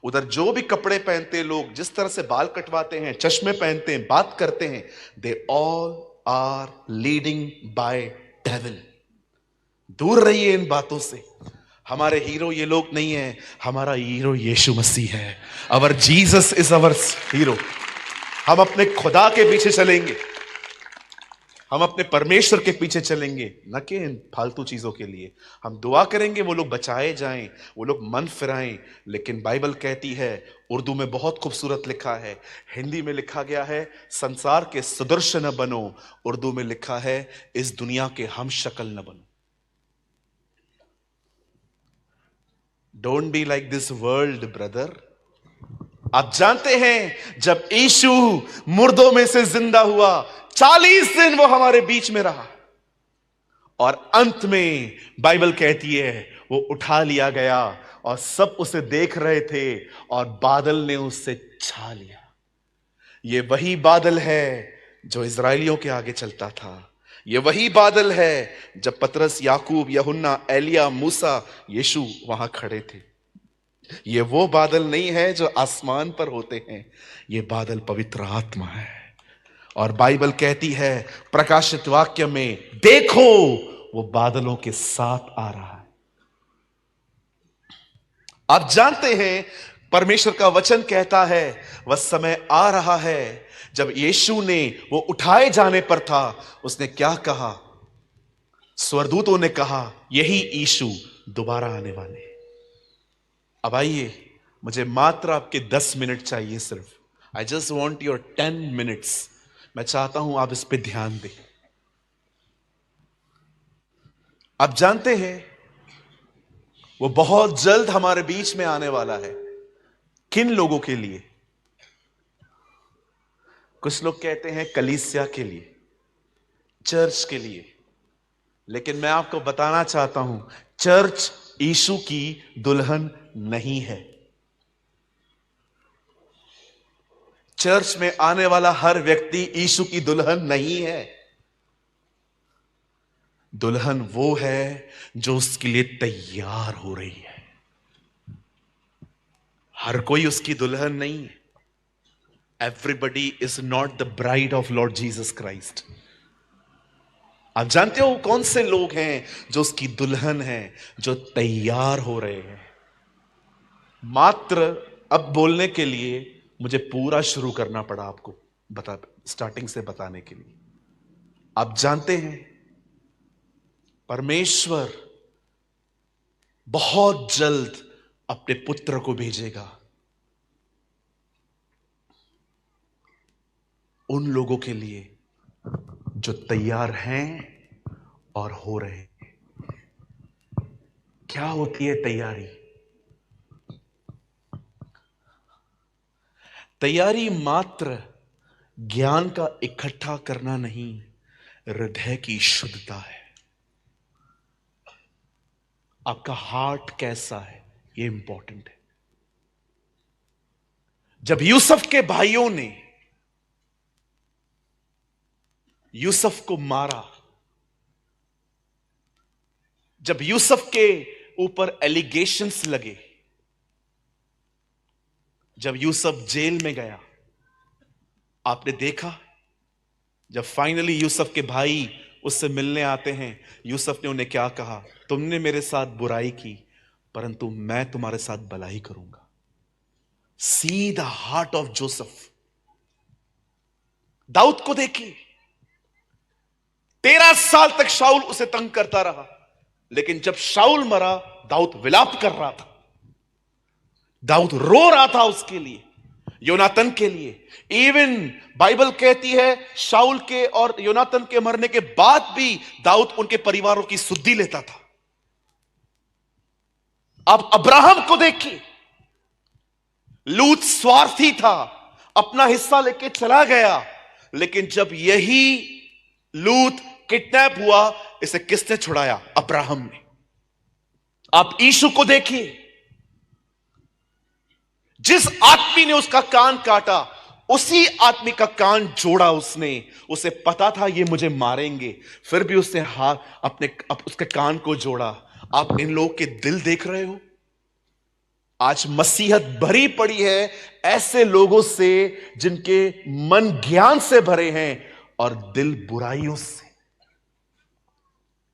उधर जो भी कपड़े पहनते लोग, जिस तरह से बाल कटवाते हैं, चश्मे पहनते हैं, बात करते हैं, they all are leading by devil. दूर रहिए इन बातों से। हमारे हीरो ये लोग नहीं है, हमारा हीरो यीशु मसीह है। अवर जीसस इज अवर हीरो। हम अपने खुदा के पीछे चलेंगे, हम अपने परमेश्वर के पीछे चलेंगे, न कि इन फालतू चीजों के लिए। हम दुआ करेंगे वो लोग बचाए जाएं, वो लोग मन फिराएं। लेकिन बाइबल कहती है, उर्दू में बहुत खूबसूरत लिखा है, हिंदी में लिखा गया है, संसार के सदृश न बनो। उर्दू में लिखा है, इस दुनिया के हम शक्ल न बनो। Don't be like this world brother. आप जानते हैं जब यीशु मुर्दों में से जिंदा हुआ, 40 दिन वो हमारे बीच में रहा और अंत में बाइबल कहती है वो उठा लिया गया और सब उसे देख रहे थे और बादल ने उससे छा लिया। ये वही बादल है जो इजराइलियों के आगे चलता था। ये वही बादल है जब पतरस, याकूब, यूहन्ना, एलिया, मूसा, यीशु वहां खड़े थे। ये वो बादल नहीं है जो आसमान पर होते हैं, ये बादल पवित्र आत्मा है। और बाइबल कहती है प्रकाशित वाक्य में, देखो वो बादलों के साथ आ रहा है। आप जानते हैं परमेश्वर का वचन कहता है वह समय आ रहा है जब यीशु ने वो उठाए जाने पर था, उसने क्या कहा? स्वर्गदूतों ने कहा यही यीशु दोबारा आने वाले। अब आइए, मुझे मात्र आपके 10 मिनट चाहिए सिर्फ। I just want your 10 minutes. मैं चाहता हूं आप इस पे ध्यान दें। आप जानते हैं वो बहुत जल्द हमारे बीच में आने वाला है। किन लोगों के लिए? कुछ लोग कहते हैं कलीसिया के लिए, चर्च के लिए, लेकिन मैं आपको बताना चाहता हूं चर्च यीशु की दुल्हन नहीं है। चर्च में आने वाला हर व्यक्ति यीशु की दुल्हन नहीं है। दुल्हन वो है जो उसके लिए तैयार हो रही है। हर कोई उसकी दुल्हन नहीं है। Everybody is not the bride of Lord Jesus Christ. आप जानते हो कौन से लोग हैं जो उसकी दुल्हन है, जो तैयार हो रहे हैं। मात्र अब बोलने के लिए मुझे पूरा शुरू करना पड़ा आपको स्टार्टिंग से बताने के लिए। आप जानते हैं परमेश्वर बहुत जल्द अपने पुत्र को भेजेगा उन लोगों के लिए जो तैयार हैं और हो रहे हैं। क्या होती है तैयारी? तैयारी मात्र ज्ञान का इकट्ठा करना नहीं, हृदय की शुद्धता है। आपका हार्ट कैसा है यह इंपॉर्टेंट है। जब यूसुफ के भाइयों ने यूसुफ को मारा, जब यूसुफ के ऊपर एलिगेशंस लगे, जब यूसुफ जेल में गया, आपने देखा जब फाइनली यूसुफ के भाई उससे मिलने आते हैं, यूसुफ ने उन्हें क्या कहा? तुमने मेरे साथ बुराई की, परंतु मैं तुम्हारे साथ भलाई करूंगा। See the heart of Joseph. Daud को देखिए, 13 साल तक शाऊल उसे तंग करता रहा, लेकिन जब शाऊल मरा, दाऊद विलाप कर रहा था, दाऊद रो रहा था उसके लिए, योनातन के लिए। इवन बाइबल कहती है शाऊल के और योनातन के मरने के बाद भी दाऊद उनके परिवारों की सुधि लेता था। अब अब्राहम को देखिए, लूत स्वार्थी था, अपना हिस्सा लेके चला गया, लेकिन जब यही लूत किडनैप हुआ, इसे किसने छुड़ाया? अब्राहम ने। आप यीशु को देखिए, जिस आदमी ने उसका कान काटा, उसी आदमी का कान जोड़ा उसने। उसे पता था ये मुझे मारेंगे, फिर भी उसने उसके कान को जोड़ा। आप इन लोगों के दिल देख रहे हो? आज मसीहत भरी पड़ी है ऐसे लोगों से जिनके मन ज्ञान से भरे हैं और दिल बुराइयों से।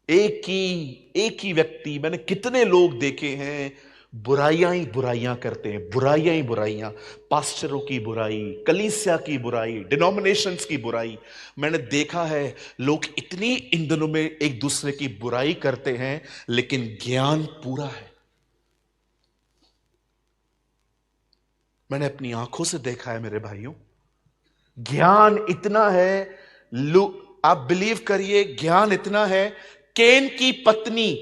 एक ही व्यक्ति, मैंने कितने लोग देखे हैं बुराइयां ही बुराइयां करते हैं, बुराइयां ही बुराइयां। पास्टरों की बुराई, कलीसिया की बुराई, डिनोमिनेशंस की बुराई। मैंने देखा है लोग इतनी इन दिनों में एक दूसरे की बुराई करते हैं, लेकिन ज्ञान पूरा है। मैंने अपनी आंखों से देखा है मेरे भाइयों, ज्ञान इतना है। आप बिलीव करिए, ज्ञान इतना है। केन की पत्नी,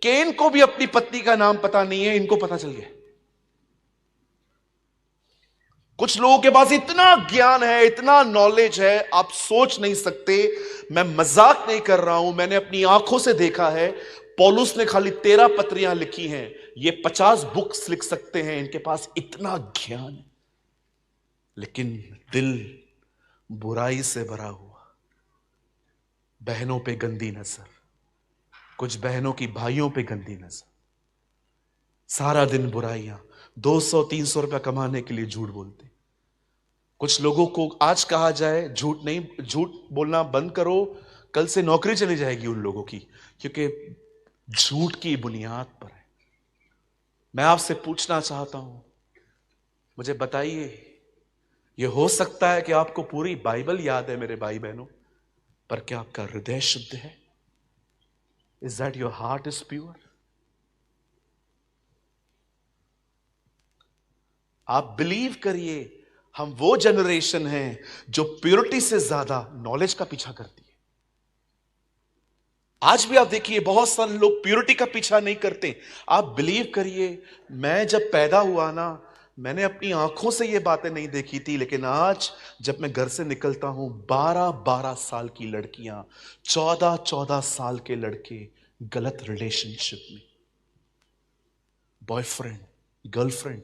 केन को भी अपनी पत्नी का नाम पता नहीं है, इनको पता चल गया। कुछ लोगों के पास इतना ज्ञान है, इतना नॉलेज है, आप सोच नहीं सकते। मैं मजाक नहीं कर रहा हूं, मैंने अपनी आंखों से देखा है। पौलुस ने खाली 13 पत्रियां लिखी हैं, ये 50 बुक्स लिख सकते हैं, इनके पास इतना ज्ञान है, लेकिन दिल बुराई से भरा हुआ। बहनों पे गंदी नजर, कुछ बहनों की भाइयों पे गंदी नजर, सारा दिन बुराइयां, 200-300 रुपया कमाने के लिए झूठ बोलते। कुछ लोगों को आज कहा जाए झूठ बोलना बंद करो, कल से नौकरी चली जाएगी उन लोगों की, क्योंकि झूठ की बुनियाद पर है। मैं आपसे पूछना चाहता हूं, मुझे बताइए, यह हो सकता है कि आपको पूरी बाइबल याद है मेरे भाई बहनों, पर क्या आपका हृदय शुद्ध है? Is that your heart is pure? आप बिलीव करिए, हम वो जनरेशन हैं जो प्योरिटी से ज्यादा नॉलेज का पीछा करती है। आज भी आप देखिए बहुत सारे लोग प्योरिटी का पीछा नहीं करते। आप बिलीव करिए, मैं जब पैदा हुआ ना, मैंने अपनी आंखों से ये बातें नहीं देखी थी, लेकिन आज जब मैं घर से निकलता हूं, 12-12 साल की लड़कियां, 14-14 साल के लड़के गलत रिलेशनशिप में, बॉयफ्रेंड गर्लफ्रेंड,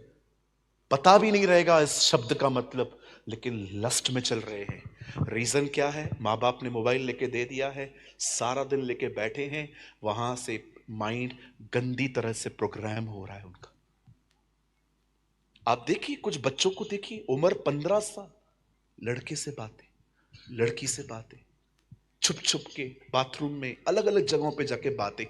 पता भी नहीं रहेगा इस शब्द का मतलब, लेकिन लस्ट में चल रहे हैं। रीजन क्या है? माँ बाप ने मोबाइल लेके दे दिया है, सारा दिन लेके बैठे हैं, वहां से माइंड गंदी तरह से प्रोग्राम हो रहा है उनका। आप देखिए कुछ बच्चों को देखिए, उम्र 15 साल, लड़के से बातें, लड़की से बातें, छुप छुप के बाथरूम में, अलग अलग जगहों पे जाके बातें।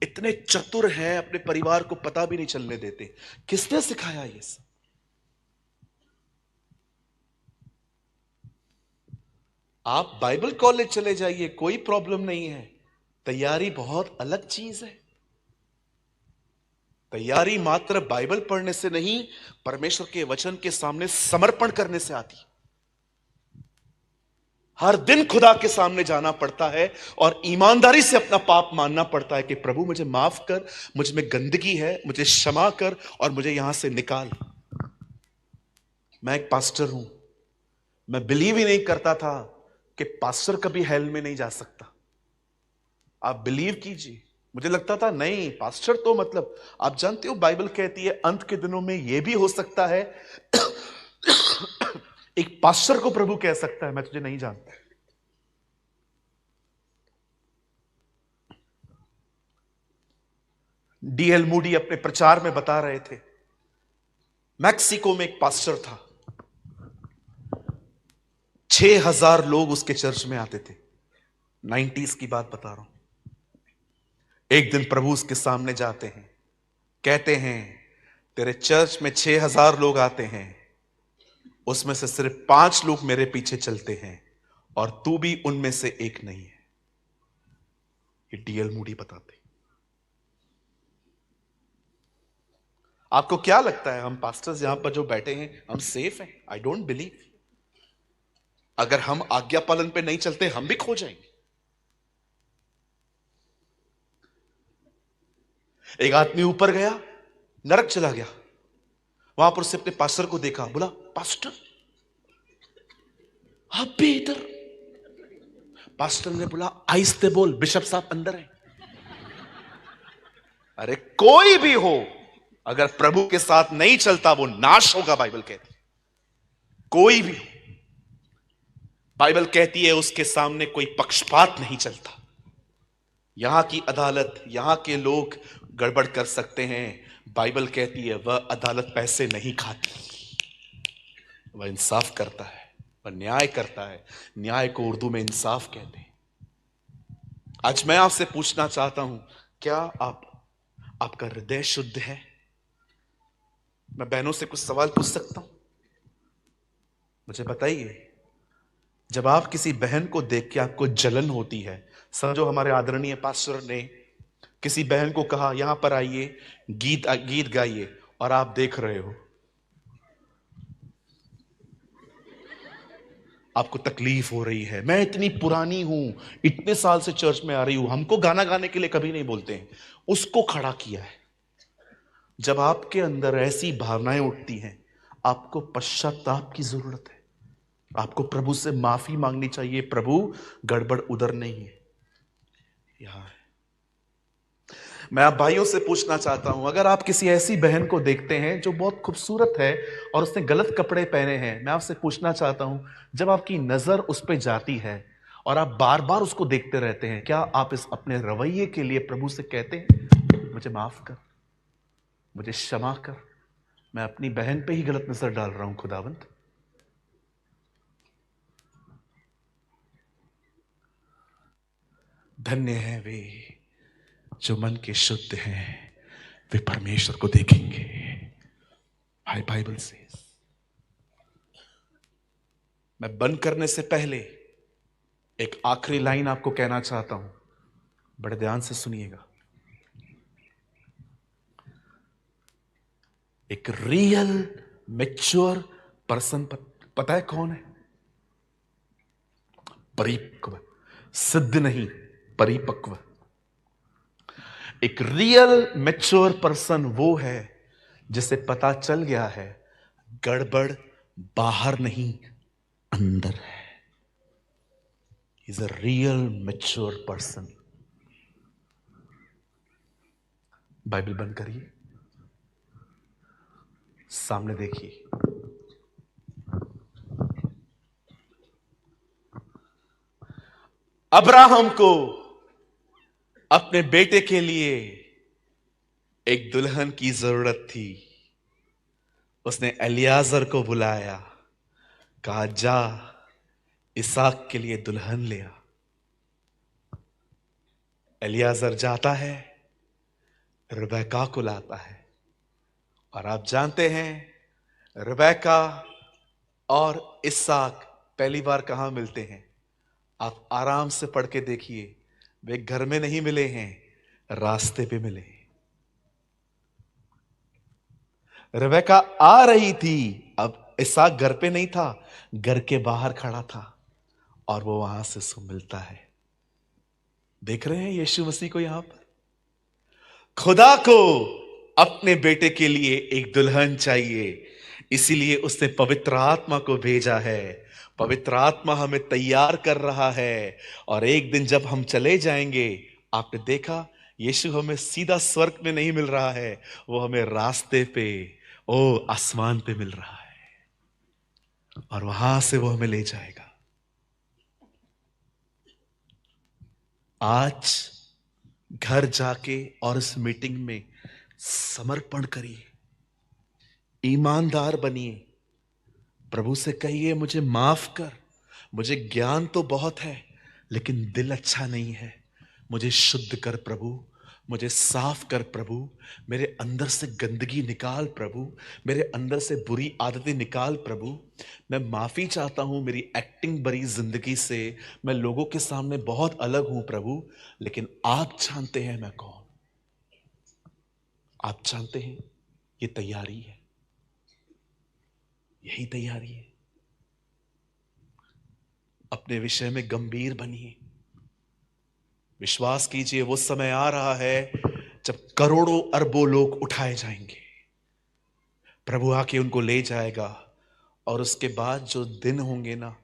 इतने चतुर हैं, अपने परिवार को पता भी नहीं चलने देते। किसने सिखाया ये सब? आप बाइबल कॉलेज चले जाइए, कोई प्रॉब्लम नहीं है। तैयारी बहुत अलग चीज है। तैयारी मात्र बाइबल पढ़ने से नहीं, परमेश्वर के वचन के सामने समर्पण करने से आती है। हर दिन खुदा के सामने जाना पड़ता है और ईमानदारी से अपना पाप मानना पड़ता है कि प्रभु मुझे माफ कर, मुझ में गंदगी है, मुझे क्षमा कर और मुझे यहां से निकाल। मैं एक पास्टर हूं, मैं बिलीव ही नहीं करता था कि पास्टर कभी हेल में नहीं जा सकता। आप बिलीव कीजिए, मुझे लगता था नहीं, पास्टर तो मतलब, आप जानते हो बाइबल कहती है अंत के दिनों में यह भी हो सकता है एक पास्टर को प्रभु कह सकता है मैं तुझे नहीं जानता। डीएल मूडी अपने प्रचार में बता रहे थे, मैक्सिको में एक पास्टर था, 6000 लोग उसके चर्च में आते थे। 90s की बात बता रहा हूं। एक दिन प्रभु उसके सामने जाते हैं, कहते हैं तेरे चर्च में 6000 लोग आते हैं, उसमें से सिर्फ 5 लोग मेरे पीछे चलते हैं और तू भी उनमें से एक नहीं है। ये डीएल मूडी बताते। आपको क्या लगता है हम पास्टर्स यहां पर जो बैठे हैं हम सेफ हैं? I don't believe. अगर हम आज्ञा पालन पे नहीं चलते हम भी खो जाएंगे। एक आदमी ऊपर गया, नरक चला गया, वहां पर उसने अपने पास्टर को देखा, बोला पास्टर आप भी इधर? पास्टर ने बोला आहिस्ते बोल, बिशप साहब अंदर है। अरे कोई भी हो, अगर प्रभु के साथ नहीं चलता वो नाश होगा, बाइबल कहती है। कोई भी हो, बाइबल कहती है उसके सामने कोई पक्षपात नहीं चलता। यहां की अदालत, यहां के लोग गड़बड़ कर सकते हैं, बाइबल कहती है वह अदालत पैसे नहीं खाती, वह इंसाफ करता है, वह न्याय करता है। न्याय को उर्दू में इंसाफ कहते हैं। आज मैं आपसे पूछना चाहता हूं, क्या आपका हृदय शुद्ध है? मैं बहनों से कुछ सवाल पूछ सकता हूं? मुझे बताइए, जब आप किसी बहन को देख के आपको जलन होती है, समझो हमारे आदरणीय पास्टर ने किसी बहन को कहा यहां पर आइए, गीत गाइए, और आप देख रहे हो, आपको तकलीफ हो रही है। मैं इतनी पुरानी हूं, इतने साल से चर्च में आ रही हूं, हमको गाना गाने के लिए कभी नहीं बोलते हैं, उसको खड़ा किया है। जब आपके अंदर ऐसी भावनाएं उठती हैं, आपको पश्चाताप की जरूरत है, आपको प्रभु से माफी मांगनी चाहिए। प्रभु गड़बड़ उधर नहीं है, यहां है। मैं आप भाइयों से पूछना चाहता हूं, अगर आप किसी ऐसी बहन को देखते हैं जो बहुत खूबसूरत है और उसने गलत कपड़े पहने हैं, मैं आपसे पूछना चाहता हूं, जब आपकी नजर उस पर जाती है और आप बार बार उसको देखते रहते हैं, क्या आप इस अपने रवैये के लिए प्रभु से कहते हैं मुझे माफ कर, मुझे क्षमा कर, मैं अपनी बहन पे ही गलत नजर डाल रहा हूं खुदावंत? धन्य है वे जो मन के शुद्ध हैं, वे परमेश्वर को देखेंगे। हाय बाइबल से। मैं बंद करने से पहले एक आखिरी लाइन आपको कहना चाहता हूं, बड़े ध्यान से सुनिएगा। एक रियल मैच्योर पर्सन पता है कौन है? परिपक्व, सिद्ध नहीं, परिपक्व। एक रियल मैच्योर पर्सन वो है जिसे पता चल गया है गड़बड़ बाहर नहीं अंदर है। Is a real mature person. Bible बंद करिए, सामने देखिए। अब्राहम को अपने बेटे के लिए एक दुल्हन की जरूरत थी। उसने एलियाजर को बुलाया, कहा जा इसहाक के लिए दुल्हन ले आ। एलियाजर जाता है, रिबेका को लाता है। और आप जानते हैं रिबेका और इसहाक पहली बार कहां मिलते हैं? आप आराम से पढ़ के देखिए, वे घर में नहीं मिले हैं, रास्ते पे मिले। रिबेका आ रही थी, अब इसहाक घर पे नहीं था, घर के बाहर खड़ा था और वो वहां से उसको मिलता है। देख रहे हैं यीशु मसीह को यहां पर? खुदा को अपने बेटे के लिए एक दुल्हन चाहिए, इसीलिए उसने पवित्र आत्मा को भेजा है। पवित्र आत्मा हमें तैयार कर रहा है और एक दिन जब हम चले जाएंगे, आपने देखा यीशु हमें सीधा स्वर्ग में नहीं मिल रहा है, वो हमें रास्ते पे, ओ आसमान पे मिल रहा है और वहां से वो हमें ले जाएगा। आज घर जाके और इस मीटिंग में समर्पण करिए, ईमानदार बनिए, प्रभु से कहिए मुझे माफ कर, मुझे ज्ञान तो बहुत है लेकिन दिल अच्छा नहीं है, मुझे शुद्ध कर प्रभु, मुझे साफ कर प्रभु, मेरे अंदर से गंदगी निकाल प्रभु, मेरे अंदर से बुरी आदतें निकाल प्रभु। मैं माफी चाहता हूं मेरी एक्टिंग भरी जिंदगी से, मैं लोगों के सामने बहुत अलग हूं प्रभु, लेकिन आप जानते हैं मैं कौन। आप जानते हैं ये तैयारी है, यही तैयारी है। अपने विषय में गंभीर बनिए, विश्वास कीजिए वो समय आ रहा है जब करोड़ों अरबों लोग उठाए जाएंगे, प्रभु आके उनको ले जाएगा। और उसके बाद जो दिन होंगे ना,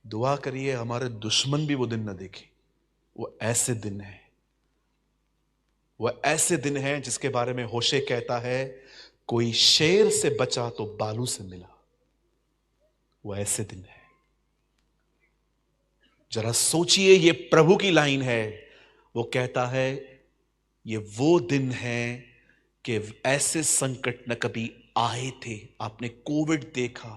दुआ करिए हमारे दुश्मन भी वो दिन ना देखे। वो ऐसे दिन है, वो ऐसे दिन है जिसके बारे में होशे कहता है कोई शेर से बचा तो बालू से मिला। वो ऐसे दिन है, जरा सोचिए, ये प्रभु की लाइन है। वो कहता है ये वो दिन है कि ऐसे संकट न कभी आए थे। आपने कोविड देखा,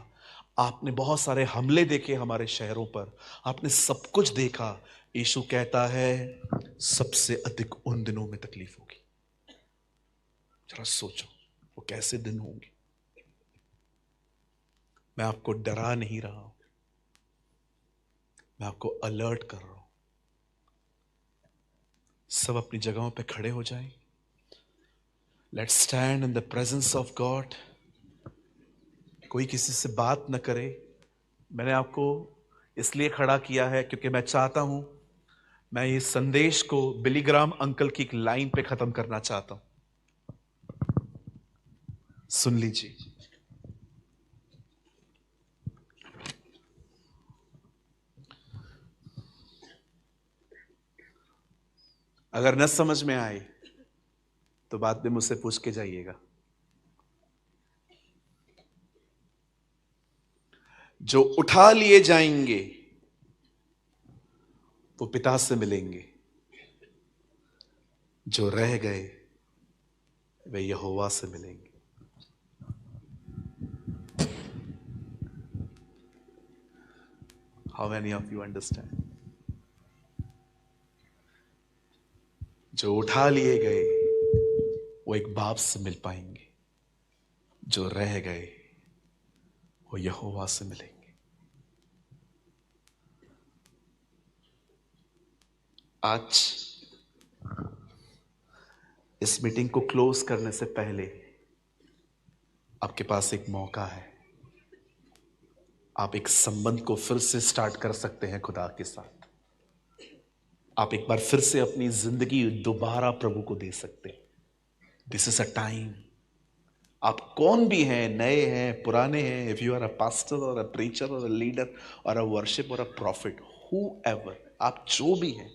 आपने बहुत सारे हमले देखे हमारे शहरों पर, आपने सब कुछ देखा। यीशु कहता है सबसे अधिक उन दिनों में तकलीफ होगी। जरा सोचो वो कैसे दिन होंगे। मैं आपको डरा नहीं रहा हूं, मैं आपको अलर्ट कर रहा हूं। सब अपनी जगहों पे खड़े हो जाएं। Let's stand in the presence of God. कोई किसी से बात न करे। मैंने आपको इसलिए खड़ा किया है क्योंकि मैं चाहता हूं, मैं इस संदेश को बिली ग्राम अंकल की एक लाइन पे खत्म करना चाहता हूं। सुन लीजिए। अगर न समझ में आए तो बाद में मुझसे पूछ के जाइएगा। जो उठा लिए जाएंगे वो पिता से मिलेंगे, जो रह गए वे यहोवा से मिलेंगे। How many of you understand? जो उठा लिए गए वो एक बाप से मिल पाएंगे, जो रह गए वो यहोवा से मिलेंगे। आज इस मीटिंग को क्लोज करने से पहले आपके पास एक मौका है। आप एक संबंध को फिर से स्टार्ट कर सकते हैं खुदा के साथ। आप एक बार फिर से अपनी जिंदगी दोबारा प्रभु को दे सकते हैं। This is a time. आप कौन भी हैं, नए हैं, पुराने हैं, if you are a pastor और अ प्रीचर और अ लीडर और अ वर्शिप और अ प्रॉफिट, हूएवर, आप जो भी हैं,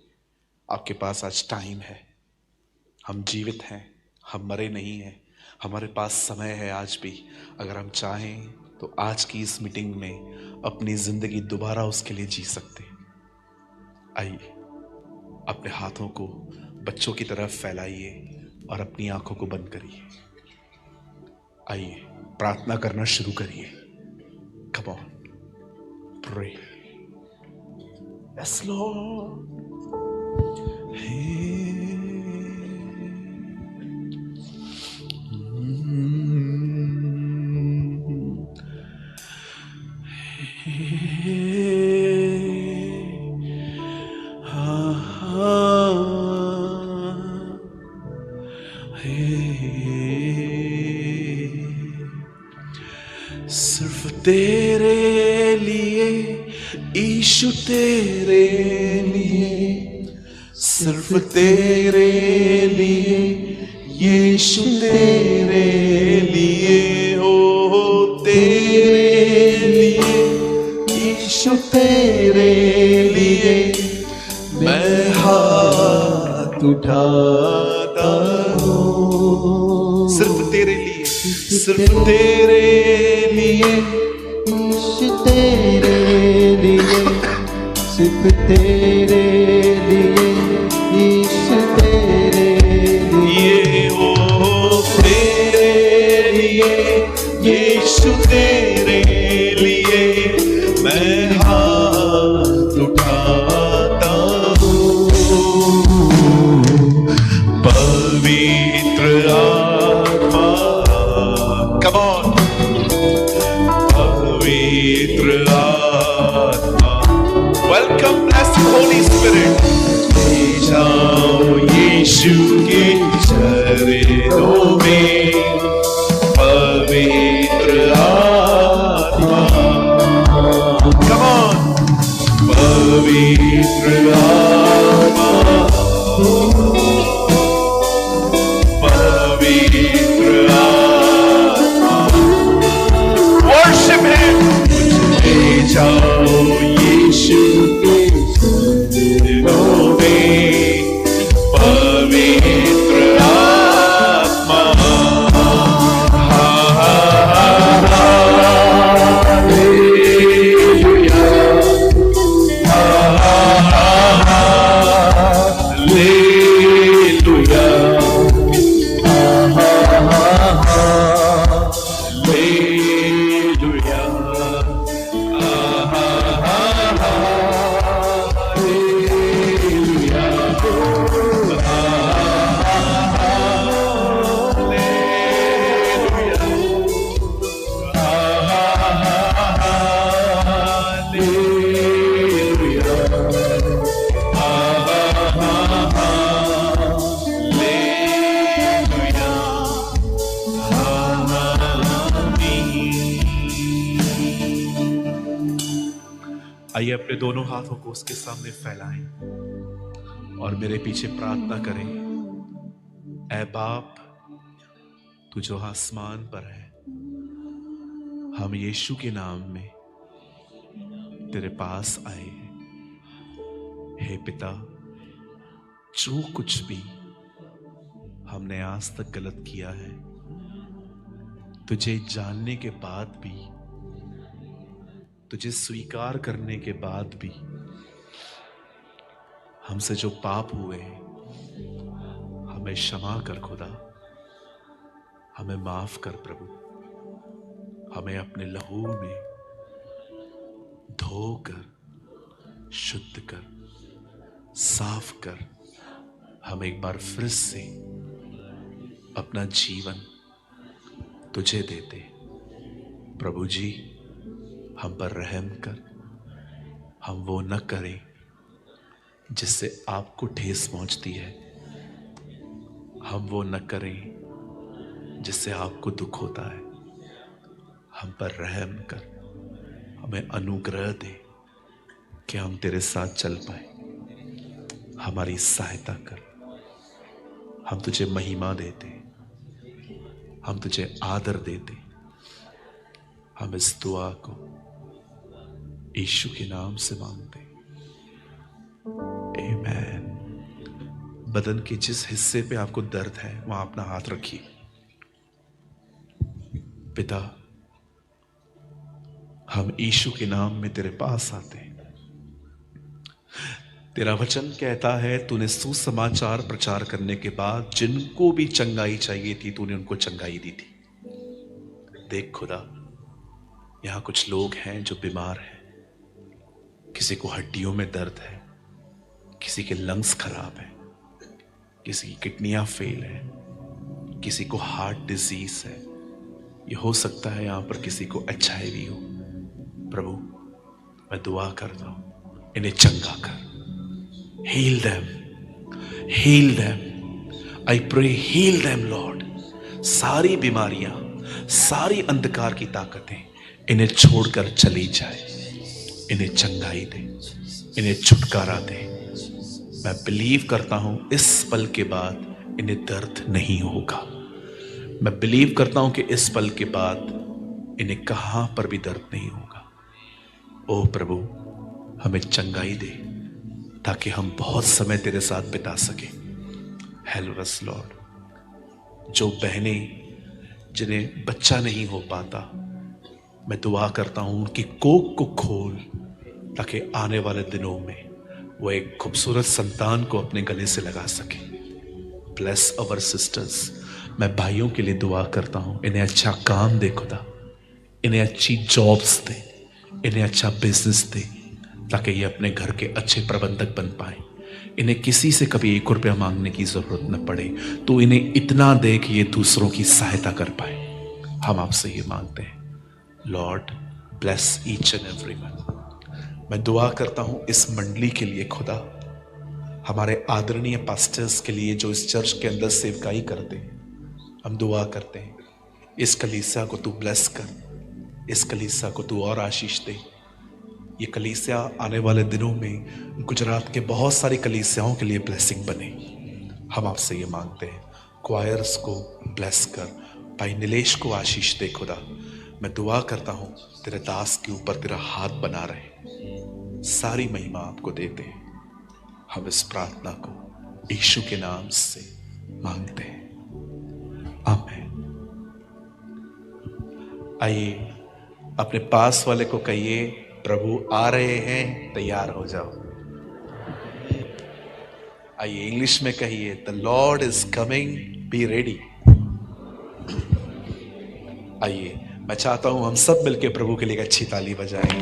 आपके पास आज टाइम है। हम जीवित हैं, हम मरे नहीं हैं, हमारे पास समय है आज भी। अगर हम चाहें तो आज की इस मीटिंग में अपनी जिंदगी दोबारा उसके लिए जी सकते हैं। आइए, अपने हाथों को बच्चों की तरफ फैलाइए और अपनी आंखों को बंद करिए। आइए, प्रार्थना करना शुरू करिए। Come on, pray. Yes Lord. सिर्फ तेरे लिए ईशु, तेरे लिए, सिर्फ तेरे लिए यीशु, तेरे लिए, ओ तेरे लिए ईशु, तेरे लिए मैं हाथ उठाता हूँ। सिर्फ तेरे लिए, सिर्फ तेरे लिए, ईशु तेरे लिए, सिर्फ तेरे लिए, ईशु तेरे लिए, ओ तेरे लिए यीशु, तेरे लिए मैं हाथ उठाता हूँ। पवित्र आत्मा, come on, पवित्र आत्मा, welcome blessed Holy Spirit, ले जाओ यीशु के चरणों में। पवित्र आत्मा, come on, पवित्र आत्मा, पवित्र आत्मा, worship him। ले जाओ यीशु के चरणों में। पवित्र आत्मा, आइए अपने दोनों हाथों को उसके सामने फैलाएं और मेरे पीछे प्रार्थना करें। ऐ बाप, तू जो आसमान पर है, हम यीशु के नाम में तेरे पास आए हैं। हे पिता, जो कुछ भी हमने आज तक गलत किया है, तुझे जानने के बाद भी, तुझे स्वीकार करने के बाद भी हमसे जो पाप हुए हैं, हमें क्षमा कर खुदा, हमें माफ कर प्रभु। हमें अपने लहू में धोकर, शुद्ध कर, साफ कर। हम एक बार फिर से अपना जीवन तुझे देते। प्रभु जी, हम पर रहम कर। हम वो न करें जिससे आपको ठेस पहुंचती है। हम वो न करें जिससे आपको दुख होता है। हम पर रहम कर, हमें अनुग्रह दे कि हम तेरे साथ चल पाए। हमारी सहायता कर। हम तुझे महिमा देते, हम तुझे आदर देते। हम इस दुआ को यीशु के नाम से मांगते, आमीन। बदन के जिस हिस्से पे आपको दर्द है वहां अपना हाथ रखिए। पिता, हम यीशु के नाम में तेरे पास आते हैं। तेरा वचन कहता है तूने सुसमाचार प्रचार करने के बाद जिनको भी चंगाई चाहिए थी तूने उनको चंगाई दी थी। देख खुदा, यहां कुछ लोग हैं जो बीमार हैं। किसी को हड्डियों में दर्द है, किसी के लंग्स खराब है, किसी की किडनियां फेल है, किसी को हार्ट डिजीज है। ये हो सकता है यहां पर किसी को HIV हो। प्रभु, मैं दुआ करता हूं, इन्हें चंगा कर। Heal them, heal them. I pray, heal them Lord. सारी बीमारियां, सारी अंधकार की ताकतें इन्हें छोड़कर चली जाए। इन्हें चंगाई दे, इन्हें छुटकारा दे। मैं बिलीव करता हूं इस पल के बाद इन्हें दर्द नहीं होगा। मैं बिलीव करता हूं कि इस पल के बाद इन्हें कहां पर भी दर्द नहीं होगा। ओ प्रभु, हमें चंगाई दे ताकि हम बहुत समय तेरे साथ बिता सके। Help us Lord. जो बहनें जिन्हें बच्चा नहीं हो पाता, मैं दुआ करता हूं उनकी कोख को खोल ताकि आने वाले दिनों में वो एक खूबसूरत संतान को अपने गले से लगा सके। ब्लेस अवर सिस्टर्स। मैं भाइयों के लिए दुआ करता हूं, इन्हें अच्छा काम दे खुदा, इन्हें अच्छी जॉब्स दे, इन्हें अच्छा बिजनेस दे ताकि ये अपने घर के अच्छे प्रबंधक बन पाए। इन्हें किसी से कभी 1 रुपया मांगने की जरूरत न पड़े, तो इन्हें इतना दे कि ये दूसरों की सहायता कर पाए। हम आपसे ये मांगते हैं। Lord, bless each and everyone. मैं दुआ करता हूं इस मंडली के लिए खुदा, हमारे आदरणीय पास्टर्स के लिए जो इस चर्च के अंदर सेवकाई करते हैं। हम दुआ करते हैं इस कलीसिया को तू ब्लेस कर, इस कलीसिया को तू और आशीष दे। ये कलीसिया आने वाले दिनों में गुजरात के बहुत सारी कलीसियाओं के लिए ब्लेसिंग बने। हम आपसे ये मांगते हैं। क्वायर्स को ब्लेस कर, भाई नीलेश को आशीष दे खुदा। मैं दुआ करता हूं तेरे दास के ऊपर तेरा हाथ बना रहे। सारी महिमा आपको देते हैं। हम इस प्रार्थना को यीशु के नाम से मांगते हैं, आमीन। आइए अपने पास वाले को कहिए, प्रभु आ रहे हैं, तैयार हो जाओ। आइए इंग्लिश में कहिए, the Lord is coming, be ready. आइए, मैं चाहता हूं हम सब मिलके प्रभु के लिए एक अच्छी ताली बजाएं।